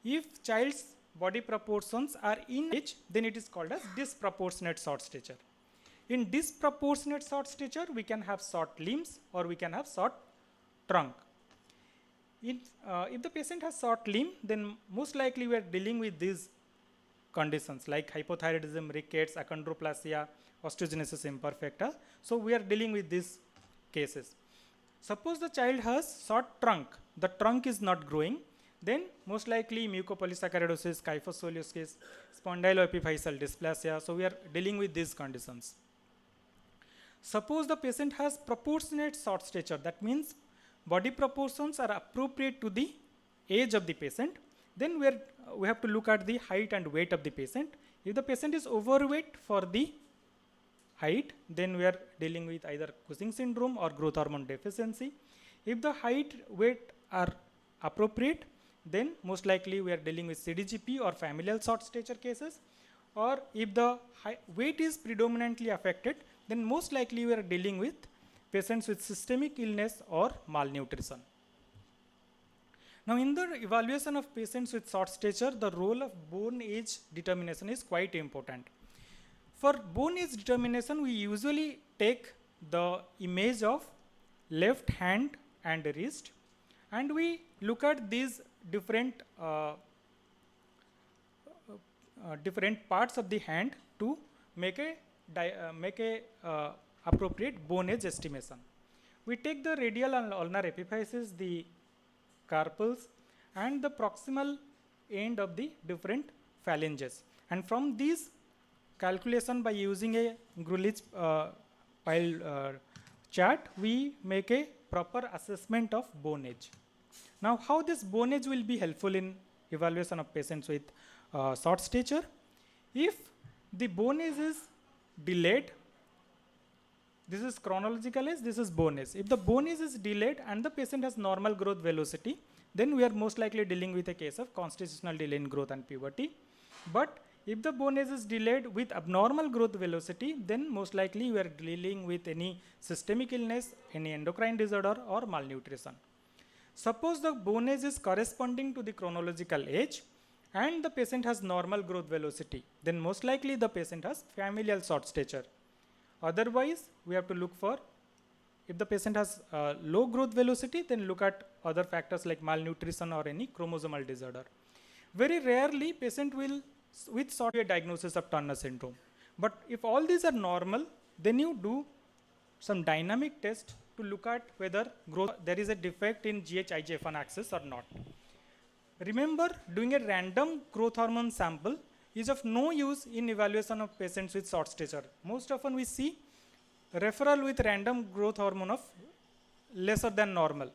If child's body proportions are in age, then it is called as disproportionate short stature. In disproportionate short stature, we can have short limbs or we can have short trunk. If the patient has short limb, then most likely we are dealing with these conditions like hypothyroidism, rickets, achondroplasia, osteogenesis imperfecta. So we are dealing with these cases. Suppose the child has short trunk, the trunk is not growing, then most likely mucopolysaccharidosis, kyphoscoliosis, spondyloepiphyseal dysplasia. So we are dealing with these conditions. Suppose the patient has proportionate short stature, that means body proportions are appropriate to the age of the patient, then we have to look at the height and weight of the patient. If the patient is overweight for the height, then we are dealing with either Cushing syndrome or growth hormone deficiency. If the height, weight are appropriate, then most likely we are dealing with CDGP or familial short stature cases. Or if the weight is predominantly affected, then most likely we are dealing with patients with systemic illness or malnutrition. Now, in the evaluation of patients with short stature, the role of bone age determination is quite important. For bone age determination, we usually take the image of left hand and wrist, and we look at these different parts of the hand to make a appropriate bone age estimation. We take the radial and ulnar epiphyses, the carpals, and the proximal end of the different phalanges, and from these calculation by using a Grulich pile chart, we make a proper assessment of bone age. Now, how this bone age will be helpful in evaluation of patients with short stature? If the bone age is delayed, this is chronological age, this is bone age. If the bone age is delayed and the patient has normal growth velocity, then we are most likely dealing with a case of constitutional delay in growth and puberty. But if the bone age is delayed with abnormal growth velocity, then most likely we are dealing with any systemic illness, any endocrine disorder or malnutrition. Suppose the bone age is corresponding to the chronological age and the patient has normal growth velocity, then most likely the patient has familial short stature. Otherwise, we have to look for, if the patient has low growth velocity, then look at other factors like malnutrition or any chromosomal disorder. Very rarely, patient will with short diagnosis of Turner syndrome. But if all these are normal, then you do some dynamic test to look at whether there is a defect in GH-IGF-1 axis or not. Remember, doing a random growth hormone sample is of no use in evaluation of patients with short stature. Most often we see referral with random growth hormone of lesser than normal.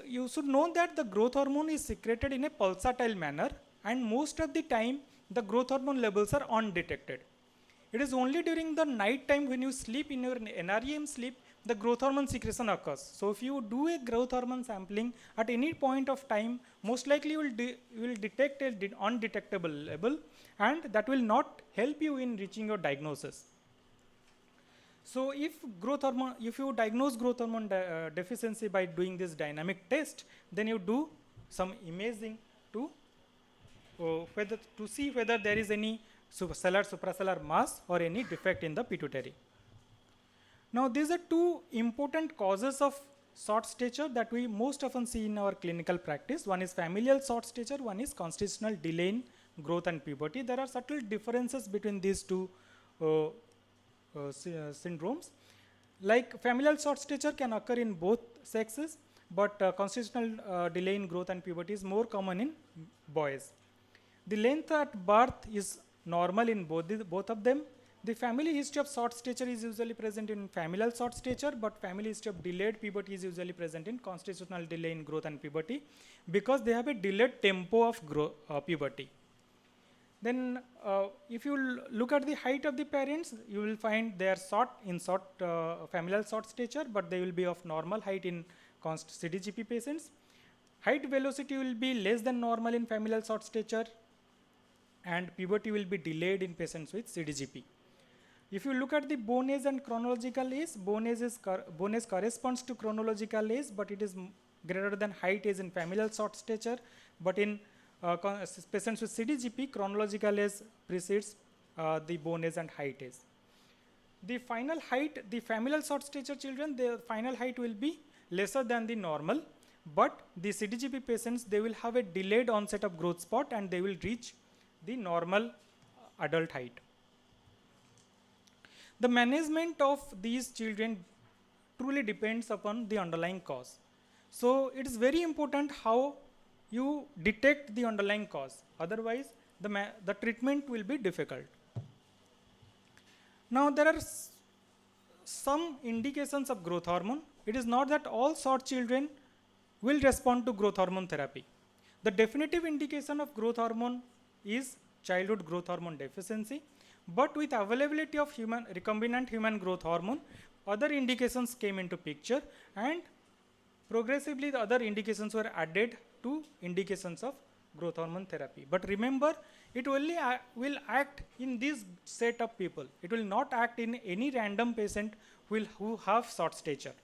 You should know that the growth hormone is secreted in a pulsatile manner, and most of the time the growth hormone levels are undetected. It is only during the night time when you sleep in your NREM sleep, the growth hormone secretion occurs. So if you do a growth hormone sampling at any point of time, most likely you will detect an undetectable level, and that will not help you in reaching your diagnosis. So if you diagnose growth hormone deficiency by doing this dynamic test, then you do some imaging to see whether there is any supracellular mass or any defect in the pituitary. Now these are two important causes of short stature that we most often see in our clinical practice. One is familial short stature, one is constitutional delay in growth and puberty. There are subtle differences between these two syndromes. Like familial short stature can occur in both sexes, but constitutional delay in growth and puberty is more common in boys. The length at birth is normal in both of them. The family history of short stature is usually present in familial short stature, but family history of delayed puberty is usually present in constitutional delay in growth and puberty, because they have a delayed tempo of puberty. Then if you look at the height of the parents, you will find they are familial short stature, but they will be of normal height in CDGP patients. Height velocity will be less than normal in familial short stature, and puberty will be delayed in patients with CDGP. If you look at the bone age and chronological age, bone age corresponds to chronological age, but it is greater than height age in familial short stature. But in patients with CDGP, chronological age precedes the bone age and height age. The final height, the familial short stature children, their final height will be lesser than the normal, but the CDGP patients, they will have a delayed onset of growth spurt and they will reach the normal adult height. The management of these children truly depends upon the underlying cause. So it is very important how you detect the underlying cause. Otherwise, the treatment will be difficult. Now there are some indications of growth hormone. It is not that all short children will respond to growth hormone therapy. The definitive indication of growth hormone is childhood growth hormone deficiency. But with availability of recombinant human growth hormone, other indications came into picture, and progressively the other indications were added to indications of growth hormone therapy. But remember, it only will act in this set of people. It will not act in any random patient who have short stature.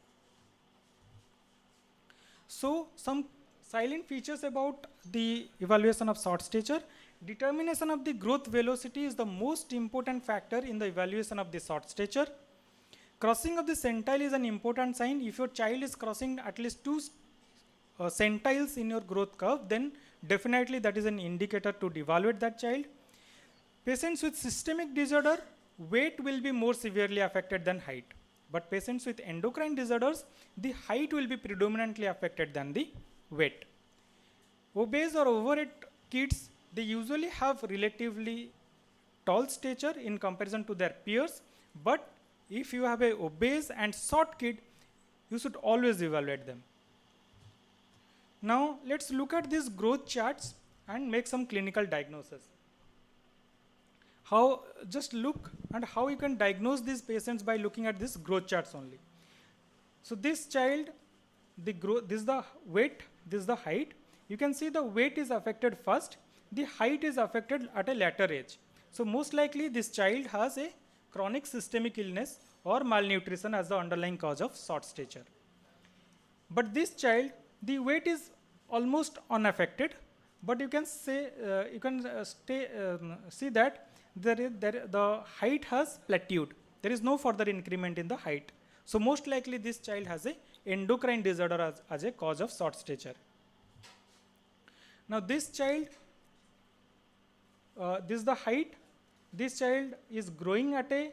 So some silent features about the evaluation of short stature. Determination of the growth velocity is the most important factor in the evaluation of the short stature. Crossing of the centile is an important sign. If your child is crossing at least 2 centiles in your growth curve, then definitely that is an indicator to evaluate that child. Patients with systemic disorder, weight will be more severely affected than height. But patients with endocrine disorders, the height will be predominantly affected than the weight. Obese or overweight kids, they usually have relatively tall stature in comparison to their peers, but if you have a obese and short kid, you should always evaluate them. Now let's look at these growth charts and make some clinical diagnosis. Just look at how you can diagnose these patients by looking at these growth charts only. So this child, this is the weight, this is the height. You can see the weight is affected first. The height is affected at a later age. So most likely this child has a chronic systemic illness or malnutrition as the underlying cause of short stature. But this child, the weight is almost unaffected, but you can say see that the height has plateaued. There is no further increment in the height. So most likely this child has a endocrine disorder as a cause of short stature. Now this child, this is the height. This child is growing at a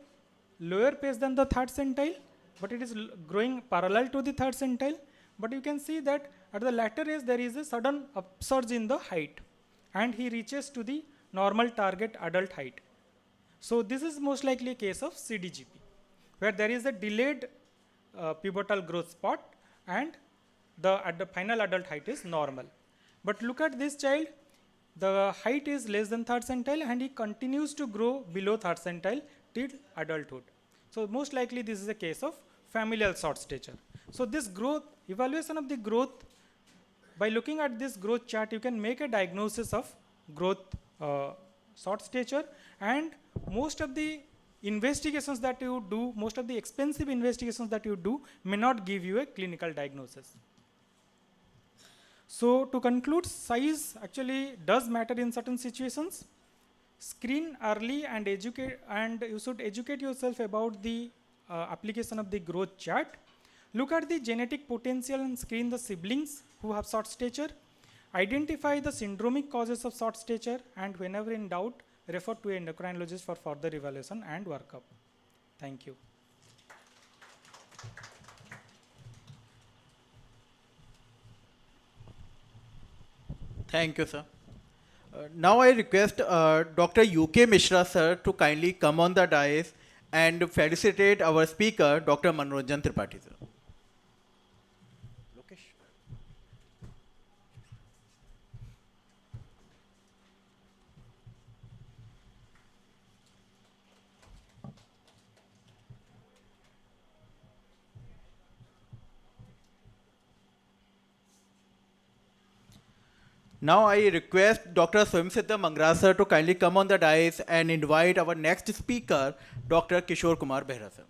lower pace than the third centile, but it is growing parallel to the third centile. But you can see that at the latter age there is a sudden upsurge in the height, and he reaches to the normal target adult height. So this is most likely a case of CDGP, where there is a delayed pivotal growth spot, and at the final adult height is normal. But look at this child, the height is less than third centile, and he continues to grow below third centile till adulthood. So most likely this is a case of familial short stature. So this growth, evaluation of the growth, by looking at this growth chart, you can make a diagnosis of growth short stature, and most of the investigations that you do, most of the expensive investigations that you do may not give you a clinical diagnosis. So to conclude, size actually does matter in certain situations. Screen early and educate, and you should educate yourself about the application of the growth chart. Look at the genetic potential and screen the siblings who have short stature. Identify the syndromic causes of short stature, and whenever in doubt, refer to an endocrinologist for further evaluation and workup. Thank you. Thank you, sir. Now I request Dr. UK Mishra, sir, to kindly come on the dais and felicitate our speaker, Dr. Manoranjan Tripathi, sir. Lokesh. Now I request Dr. Swamsiddha Mangra, sir, to kindly come on the dais and invite our next speaker, Dr. Kishore Kumar Behra, sir.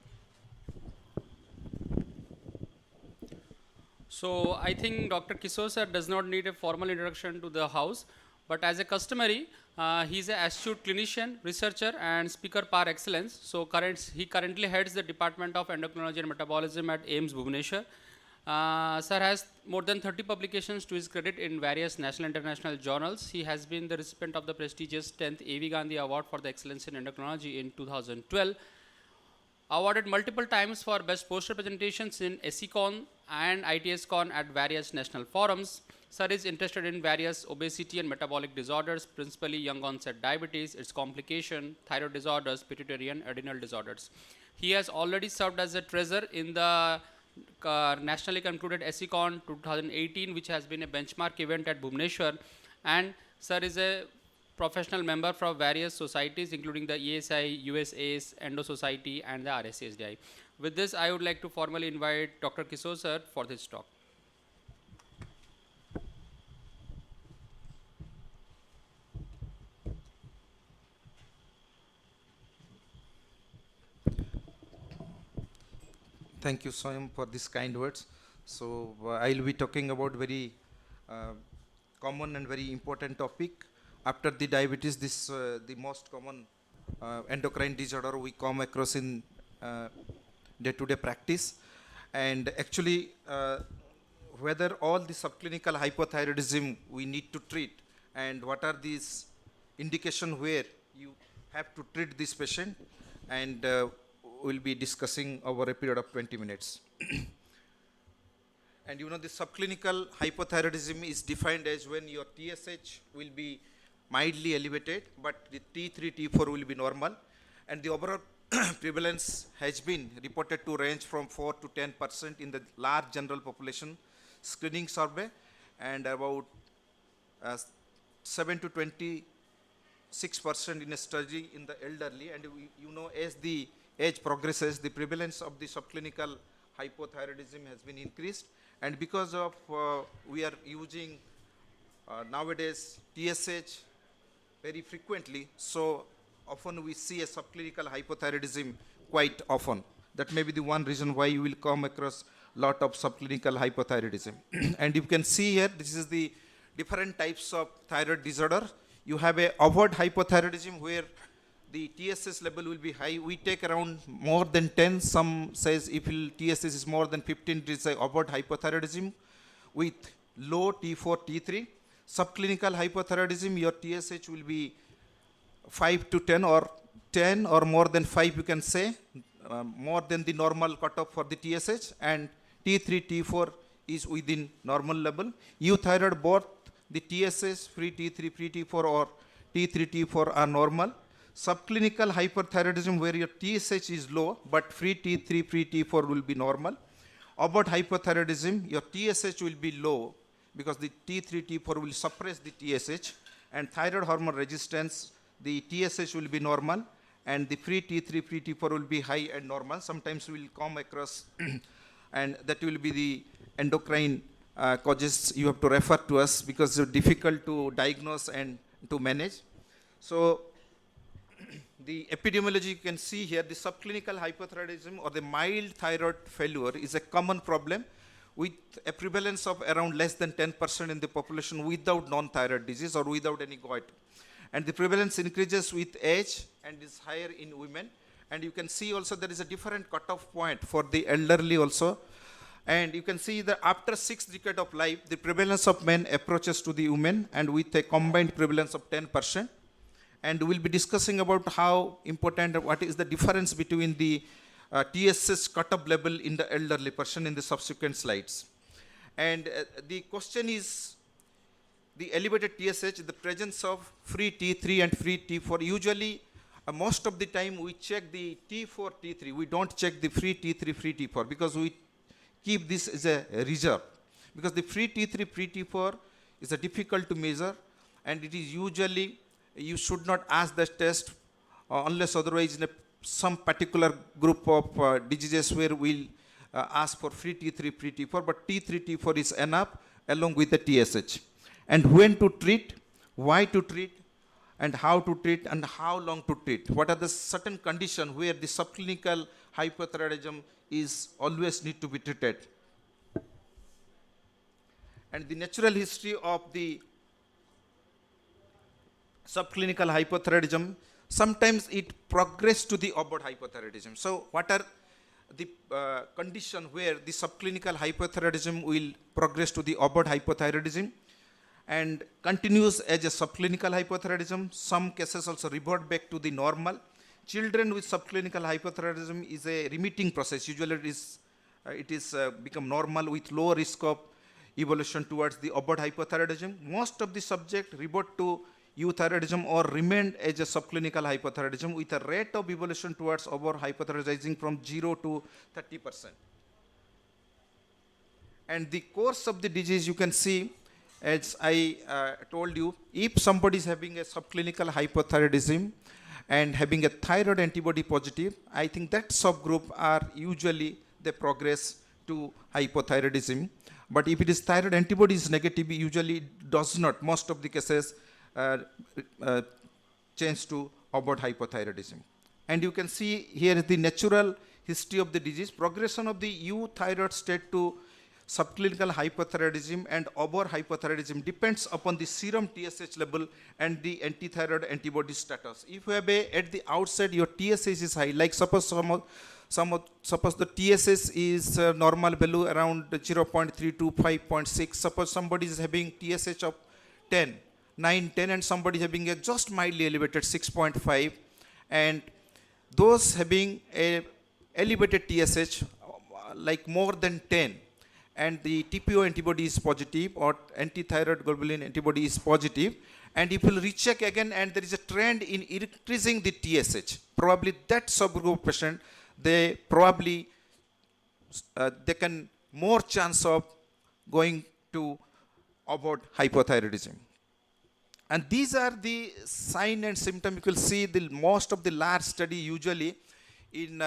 So I think Dr. Kishore sir does not need a formal introduction to the house, but as a customary, he is an astute clinician, researcher, and speaker par excellence. So he currently heads the Department of Endocrinology and Metabolism at AIIMS Bhubaneswar. Sir has more than 30 publications to his credit in various national and international journals. He has been the recipient of the prestigious 10th A.V. Gandhi Award for the Excellence in Endocrinology in 2012. Awarded multiple times for best poster presentations in SECon and ITSCon at various national forums. Sir is interested in various obesity and metabolic disorders, principally young onset diabetes, its complication, thyroid disorders, pituitary and adrenal disorders. He has already served as a treasurer in the nationally concluded SECon 2018, which has been a benchmark event at Bhubaneswar, and sir is a professional member from various societies including the ESI, USAS, Endo Society and the RSCSDI. With this, I would like to formally invite Dr. Kishore sir for this talk. Thank you, Swayam, for these kind words. So I'll be talking about very common and very important topic. After the diabetes, this the most common endocrine disorder we come across in day-to-day practice. And actually, whether all the subclinical hypothyroidism we need to treat, and what are these indication where you have to treat this patient, and we'll be discussing over a period of 20 minutes. And you know, the subclinical hypothyroidism is defined as when your TSH will be mildly elevated, but the T3, T4 will be normal, and the overall prevalence has been reported to range from 4 to 10% in the large general population screening survey, and about 7 to 26% in a study in the elderly. And you know, as the age progresses, the prevalence of the subclinical hypothyroidism has been increased, and because of we are using nowadays TSH very frequently, so often we see a subclinical hypothyroidism quite often. That may be the one reason why you will come across lot of subclinical hypothyroidism. And you can see here, this is the different types of thyroid disorder. You have a overt hypothyroidism where the TSS level will be high. We take around more than 10. Some says if TSS is more than 15, it is a overt hypothyroidism with low T4, T3. Subclinical hypothyroidism, your TSH will be 5 to 10 or 10 or more than 5, you can say, more than the normal cutoff for the TSH, and T3, T4 is within normal level. Euthyroid, both the TSH, free T3, free T4 or T3, T4 are normal. Subclinical hyperthyroidism where your TSH is low, but free T3, free T4 will be normal. Overt hypothyroidism, your TSH will be low because the T3, T4 will suppress the TSH, and thyroid hormone resistance, the TSH will be normal, and the free T3, free T4 will be high and normal. Sometimes we will come across, and that will be the endocrine causes you have to refer to us because it's difficult to diagnose and to manage. So the epidemiology you can see here, the subclinical hypothyroidism or the mild thyroid failure is a common problem with a prevalence of around less than 10% in the population without non-thyroid disease or without any gout. And the prevalence increases with age and is higher in women. And you can see also there is a different cutoff point for the elderly also. And you can see that after 6 decades of life, the prevalence of men approaches to the women and with a combined prevalence of 10%. And we'll be discussing about how important, what is the difference between the TSS cutoff level in the elderly person in the subsequent slides. And the question is, the elevated TSH, the presence of free T3 and free T4. Usually, most of the time we check the T4, T3. We don't check the free T3, free T4 because we keep this as a reserve. Because the free T3, free T4 is difficult to measure, and it is usually, you should not ask the test unless otherwise in some particular group of diseases where we'll ask for free T3, free T4, but T3, T4 is enough along with the TSH. And when to treat, why to treat, and how to treat, and how long to treat. What are the certain conditions where the subclinical hypothyroidism is always need to be treated. And the natural history of the subclinical hypothyroidism, sometimes it progresses to the overt hypothyroidism. So what are the conditions where the subclinical hypothyroidism will progress to the overt hypothyroidism and continues as a subclinical hypothyroidism? Some cases also revert back to the normal. Children with subclinical hypothyroidism is a remitting process. Usually it is become normal with low risk of evolution towards the overt hypothyroidism. Most of the subject revert to euthyroidism or remained as a subclinical hypothyroidism with a rate of evolution towards overt hypothyroidism from 0 to 30%. And the course of the disease you can see, as I told you, if somebody is having a subclinical hypothyroidism and having a thyroid antibody positive, I think that subgroup are usually they progress to hypothyroidism. But if it is thyroid antibody is negative, usually it does not, most of the cases change to overt hypothyroidism. And you can see here is the natural history of the disease. Progression of the euthyroid state to subclinical hypothyroidism and overt hypothyroidism depends upon the serum TSH level and the antithyroid antibody status. If you have at the outset your TSH is high, like suppose suppose the TSH is normal value around 0.3 to 5.6. Suppose somebody is having TSH of 10, 9, 10, and somebody is having a just mildly elevated 6.5, and those having a elevated TSH like more than 10, and the TPO antibody is positive or antithyroid globulin antibody is positive, and if you recheck again and there is a trend in increasing the TSH, probably that subgroup patient, they probably they can more chance of going to overt hypothyroidism. And these are the sign and symptom. You will see the most of the large study usually in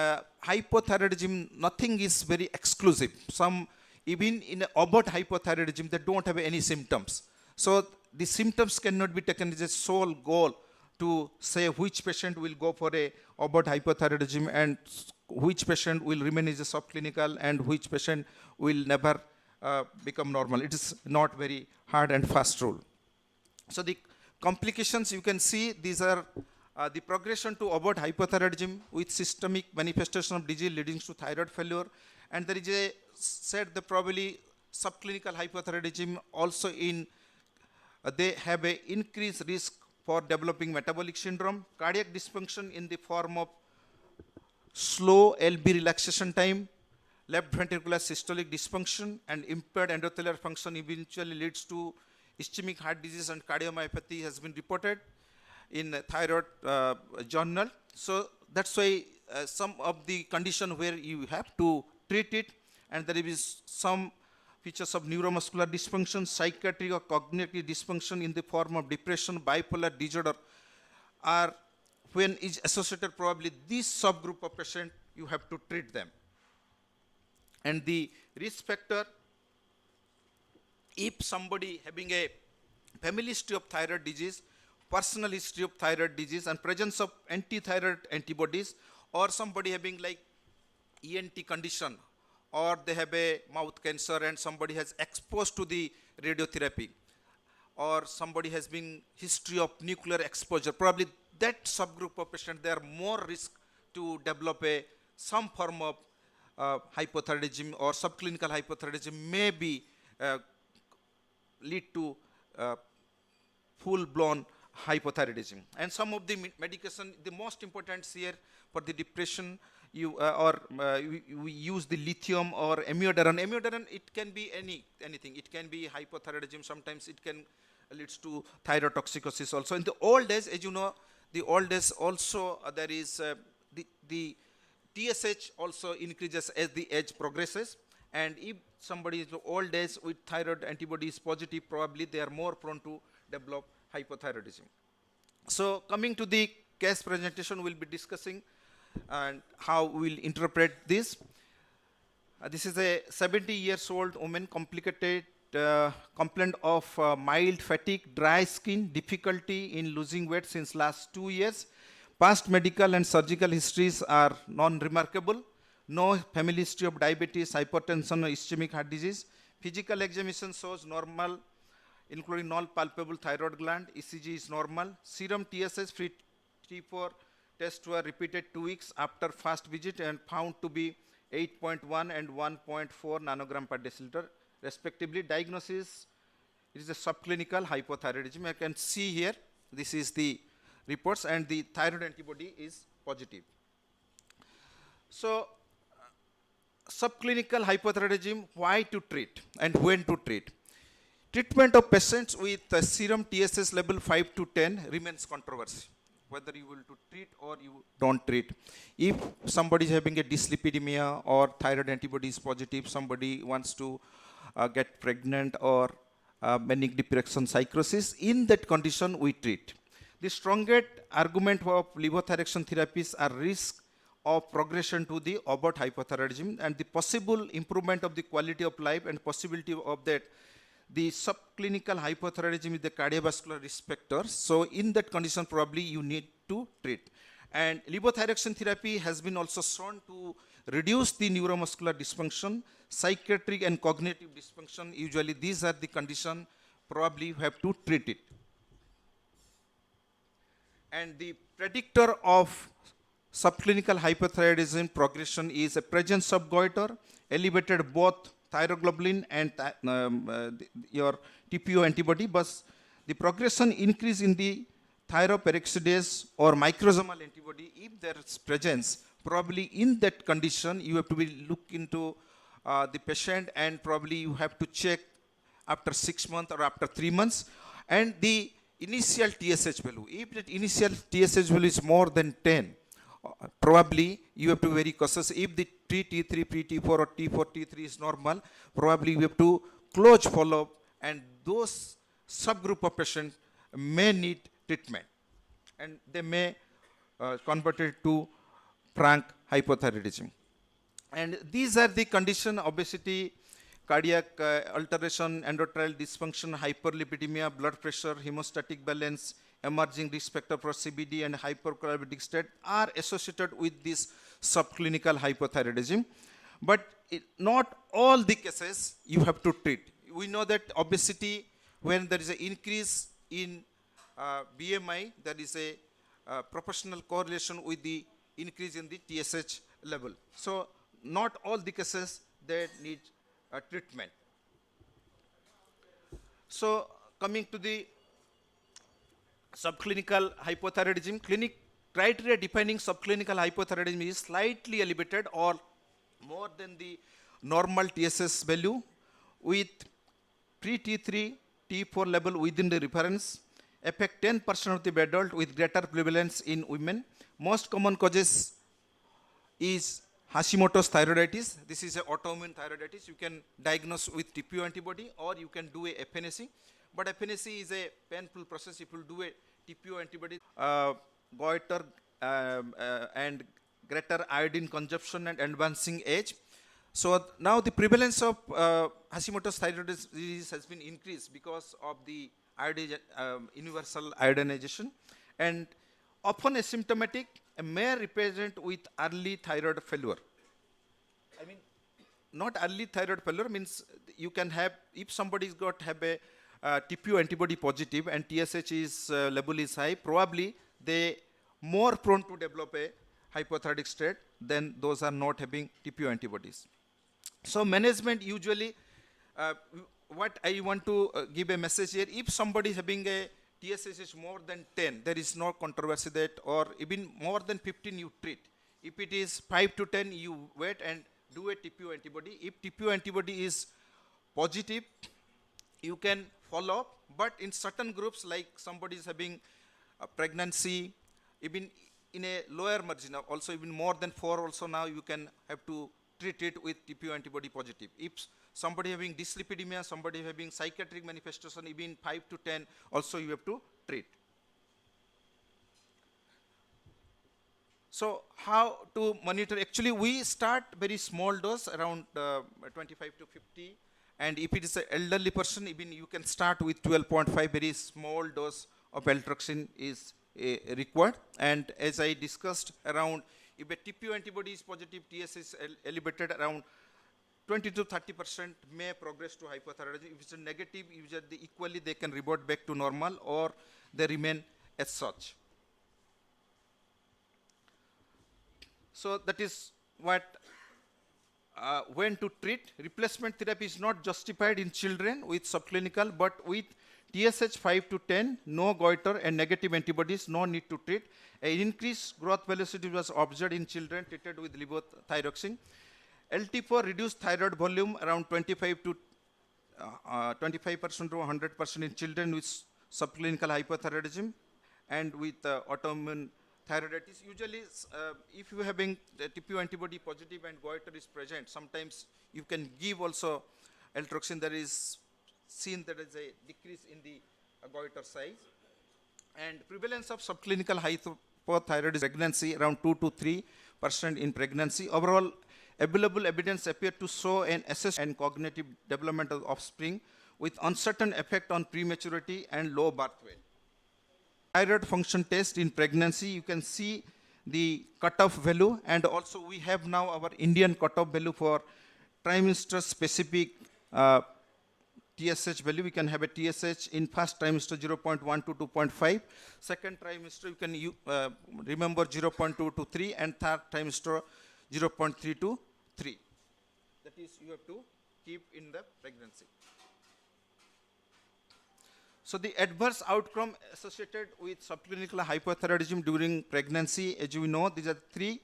hypothyroidism, nothing is very exclusive. Some even in overt hypothyroidism, they don't have any symptoms. So the symptoms cannot be taken as a sole goal to say which patient will go for a overt hypothyroidism and which patient will remain as a subclinical and which patient will never become normal. It is not very hard and fast rule. So the complications you can see, these are the progression to overt hypothyroidism with systemic manifestation of disease leading to thyroid failure, and there is a said the probably subclinical hypothyroidism also in they have a increased risk for developing metabolic syndrome, cardiac dysfunction in the form of slow LB relaxation time, left ventricular systolic dysfunction, and impaired endothelial function eventually leads to ischemic heart disease and cardiomyopathy has been reported in thyroid journal. So that's why some of the condition where you have to treat it, and there is some features of neuromuscular dysfunction, psychiatric or cognitive dysfunction in the form of depression, bipolar disorder are when is associated probably this subgroup of patient, you have to treat them. And the risk factor, if somebody having a family history of thyroid disease, personal history of thyroid disease and presence of anti-thyroid antibodies, or somebody having like ENT condition, or they have a mouth cancer and somebody has exposed to the radiotherapy, or somebody has been history of nuclear exposure, probably that subgroup of patient, they are more risk to develop some form of hypothyroidism or subclinical hypothyroidism may be lead to full-blown hypothyroidism. And some of the medication, the most important here for the depression, we use the lithium or amiodarone. Amiodarone, it can be anything. It can be hypothyroidism. Sometimes it can leads to thyrotoxicosis also. In the old days, as you know, the old days also there is the TSH also increases as the age progresses. And if somebody is old days with thyroid antibody is positive, probably they are more prone to develop hypothyroidism. So coming to the case presentation, we'll be discussing and how we'll interpret this. This is a 70 years old woman, complicated complaint of mild fatigue, dry skin, difficulty in losing weight since last 2 years. Past medical and surgical histories are non-remarkable. No family history of diabetes, hypertension, or ischemic heart disease. Physical examination shows normal, including non-palpable thyroid gland. ECG is normal. Serum TSH free T4 tests were repeated 2 weeks after first visit and found to be 8.1 and 1.4 nanogram per deciliter respectively. Diagnosis, it is a subclinical hypothyroidism. I can see here, this is the reports, and the thyroid antibody is positive. So, subclinical hypothyroidism, why to treat and when to treat? Treatment of patients with serum TSH level 5 to 10 remains controversy, whether you will to treat or you don't treat. If somebody is having a dyslipidemia or thyroid antibody is positive, somebody wants to get pregnant or manic depression psychosis, in that condition we treat. The strongest argument of levothyroxine therapies are risk of progression to the overt hypothyroidism and the possible improvement of the quality of life and possibility of that the subclinical hypothyroidism is the cardiovascular risk factor. So in that condition, probably you need to treat. And levothyroxine therapy has been also shown to reduce the neuromuscular dysfunction, psychiatric and cognitive dysfunction. Usually these are the condition, probably you have to treat it. And the predictor of subclinical hypothyroidism progression is a presence of goiter, elevated both thyroglobulin and your TPO antibody, but the progression increase in the thyroperoxidase or microsomal antibody, if there is presence, probably in that condition you have to be look into the patient and probably you have to check after 6 months or after 3 months. And the initial TSH value, if that initial TSH value is more than 10, probably you have to be very cautious. If the T3, T4 or T4, T3 is normal, probably you have to close follow-up, and those subgroup of patients may need treatment and they may convert it to frank hypothyroidism. And these are the condition: obesity, cardiac alteration, endothelial dysfunction, hyperlipidemia, blood pressure, hemostatic balance, emerging risk factor for CBD and hypercholesterolemia state are associated with this subclinical hypothyroidism. But not all the cases you have to treat. We know that obesity, when there is an increase in BMI, there is a proportional correlation with the increase in the TSH level. So not all the cases that need treatment. So coming to the subclinical hypothyroidism, clinic criteria defining subclinical hypothyroidism is slightly elevated or more than the normal TSS value with pre-T3, T4 level within the reference, affect 10% of the adult with greater prevalence in women. Most common causes is Hashimoto's thyroiditis. This is an autoimmune thyroiditis. You can diagnose with TPO antibody or you can do a FNAC. But FNAC is a painful process. If you do a TPO antibody, goiter and greater iodine consumption and advancing age. So now the prevalence of Hashimoto's thyroiditis disease has been increased because of the universal iodinization, and often asymptomatic may represent with early thyroid failure. I mean, not early thyroid failure means you can have, if somebody's have a TPO antibody positive and TSH is level is high, probably they more prone to develop a hypothyroidic state than those are not having TPO antibodies. So management usually, what I want to give a message here, if somebody is having a TSH is more than 10, there is no controversy that, or even more than 15 you treat. If it is 5 to 10, you wait and do a TPO antibody. If TPO antibody is positive, you can follow up, but in certain groups, like somebody is having a pregnancy, even in a lower margin, also even more than 4 also now you can have to treat it with TPO antibody positive. If somebody having dyslipidemia, somebody having psychiatric manifestation, even 5 to 10 also you have to treat. So how to monitor? Actually, we start very small dose around 25 to 50. And if it is an elderly person, even you can start with 12.5, very small dose of Eltroxin is required. And as I discussed, around if a TPO antibody is positive, TS is elevated, around 20 to 30% may progress to hypothyroidism. If it's a negative, usually equally they can revert back to normal or they remain as such. So that is what when to treat. Replacement therapy is not justified in children with subclinical, but with TSH 5 to 10, no goiter and negative antibodies, no need to treat. An increased growth velocity was observed in children treated with levothyroxine. LT4 reduced thyroid volume around 25% to 100% in children with subclinical hypothyroidism and with autoimmune thyroiditis. Usually, if you are having TPO antibody positive and goiter is present, sometimes you can give also Eltroxin. There is seen there is a decrease in the goiter size. And prevalence of subclinical hypothyroidism pregnancy around 2 to 3% in pregnancy. Overall, available evidence appear to show an assessed and cognitive development of offspring with uncertain effect on prematurity and low birth weight. Thyroid function test in pregnancy, you can see the cutoff value, and also we have now our Indian cutoff value for trimester specific TSH value. We can have a TSH in first trimester 0.1 to 2.5, second trimester you can remember 0.2 to 3, and third trimester 0.3 to 3. That is you have to keep in the pregnancy. So the adverse outcome associated with subclinical hypothyroidism during pregnancy, as you know, these are 3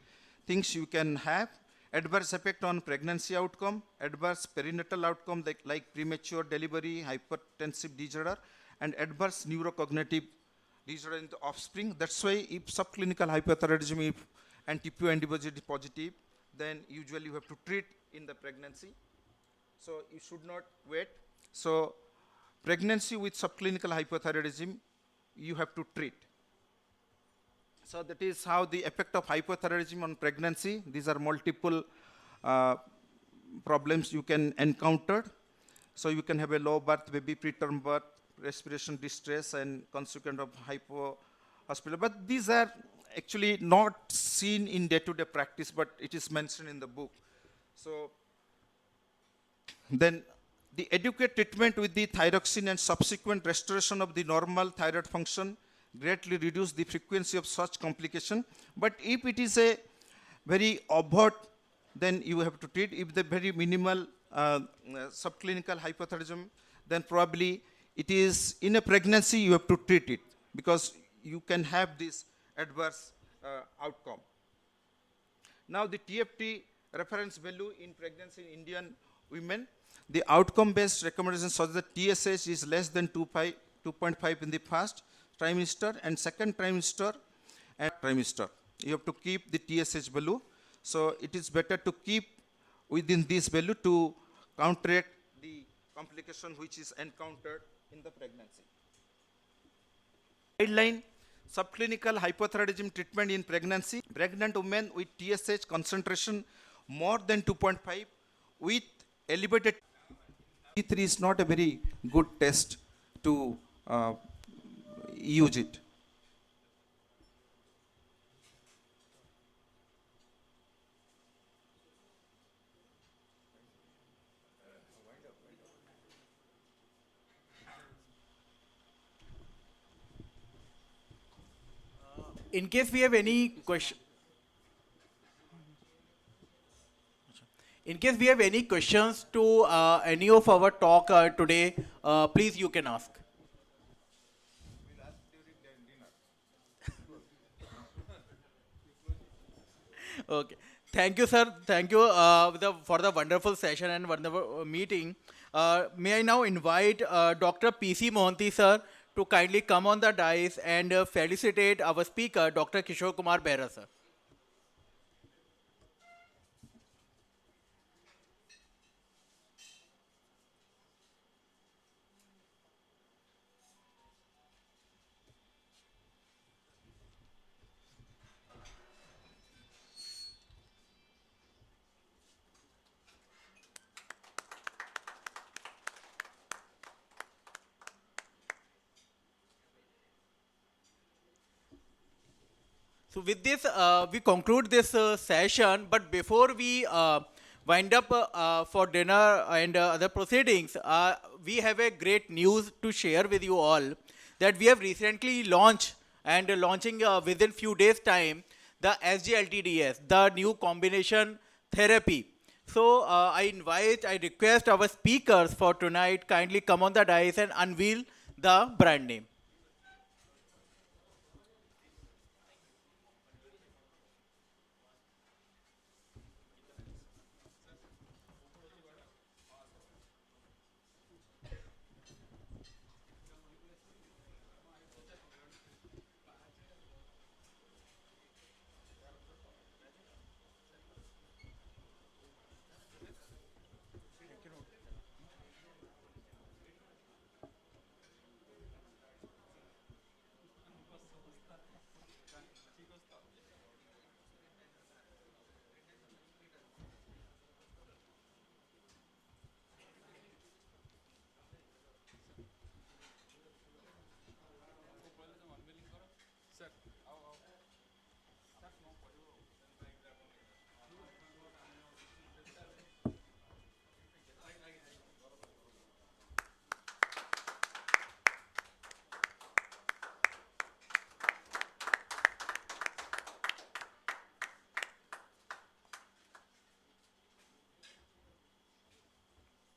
things you can have. Adverse effect on pregnancy outcome, adverse perinatal outcome like premature delivery, hypertensive disorder, and adverse neurocognitive disorder in the offspring. That's why if subclinical hypothyroidism and TPO antibody is positive, then usually you have to treat in the pregnancy. So you should not wait. So pregnancy with subclinical hypothyroidism, you have to treat. So that is how the effect of hypothyroidism on pregnancy. These are multiple problems you can encounter. So you can have a low birth, baby preterm birth, respiration distress and consequent of hypo-hospital. But these are actually not seen in day-to-day practice, but it is mentioned in the book. So then the adequate treatment with the thyroxine and subsequent restoration of the normal thyroid function greatly reduce the frequency of such complication. But if it is a very overt, then you have to treat. If the very minimal subclinical hypothyroidism, then probably it is in a pregnancy you have to treat it, because you can have this adverse outcome. Now the TFT reference value in pregnancy in Indian women, the outcome-based recommendations such that TSH is less than 2.5 in the first trimester and second trimester and trimester. You have to keep the TSH value. So it is better to keep within this value to counteract the complication which is encountered in the pregnancy. Guideline, subclinical hypothyroidism treatment in pregnancy. Pregnant women with TSH concentration more than 2.5 with elevated T3 is not a very good test to use it. In case we have any question, in case we have any questions to any of our talk today, please you can ask. Okay. Thank you, sir. Thank you for the wonderful session and wonderful meeting. May I now invite Dr. P.C. Mohanty, sir, to kindly come on the dais and felicitate our speaker, Dr. Kishore Kumar Behra, sir. So with this, we conclude this session. But before we wind up for dinner and other proceedings, we have a great news to share with you all, that we have recently launched and launching within few days time the SGLTDS, the new combination therapy. So I request our speakers for tonight kindly come on the dais and unveil the brand name.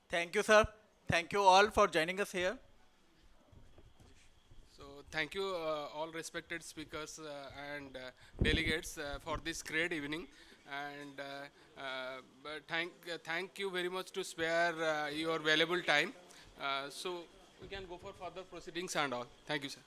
Thank you, sir. Thank you all for joining us here. So thank you all respected speakers and delegates for this great evening, and but thank you very much to spare your valuable time. So we can go for further proceedings and all. Thank you, sir.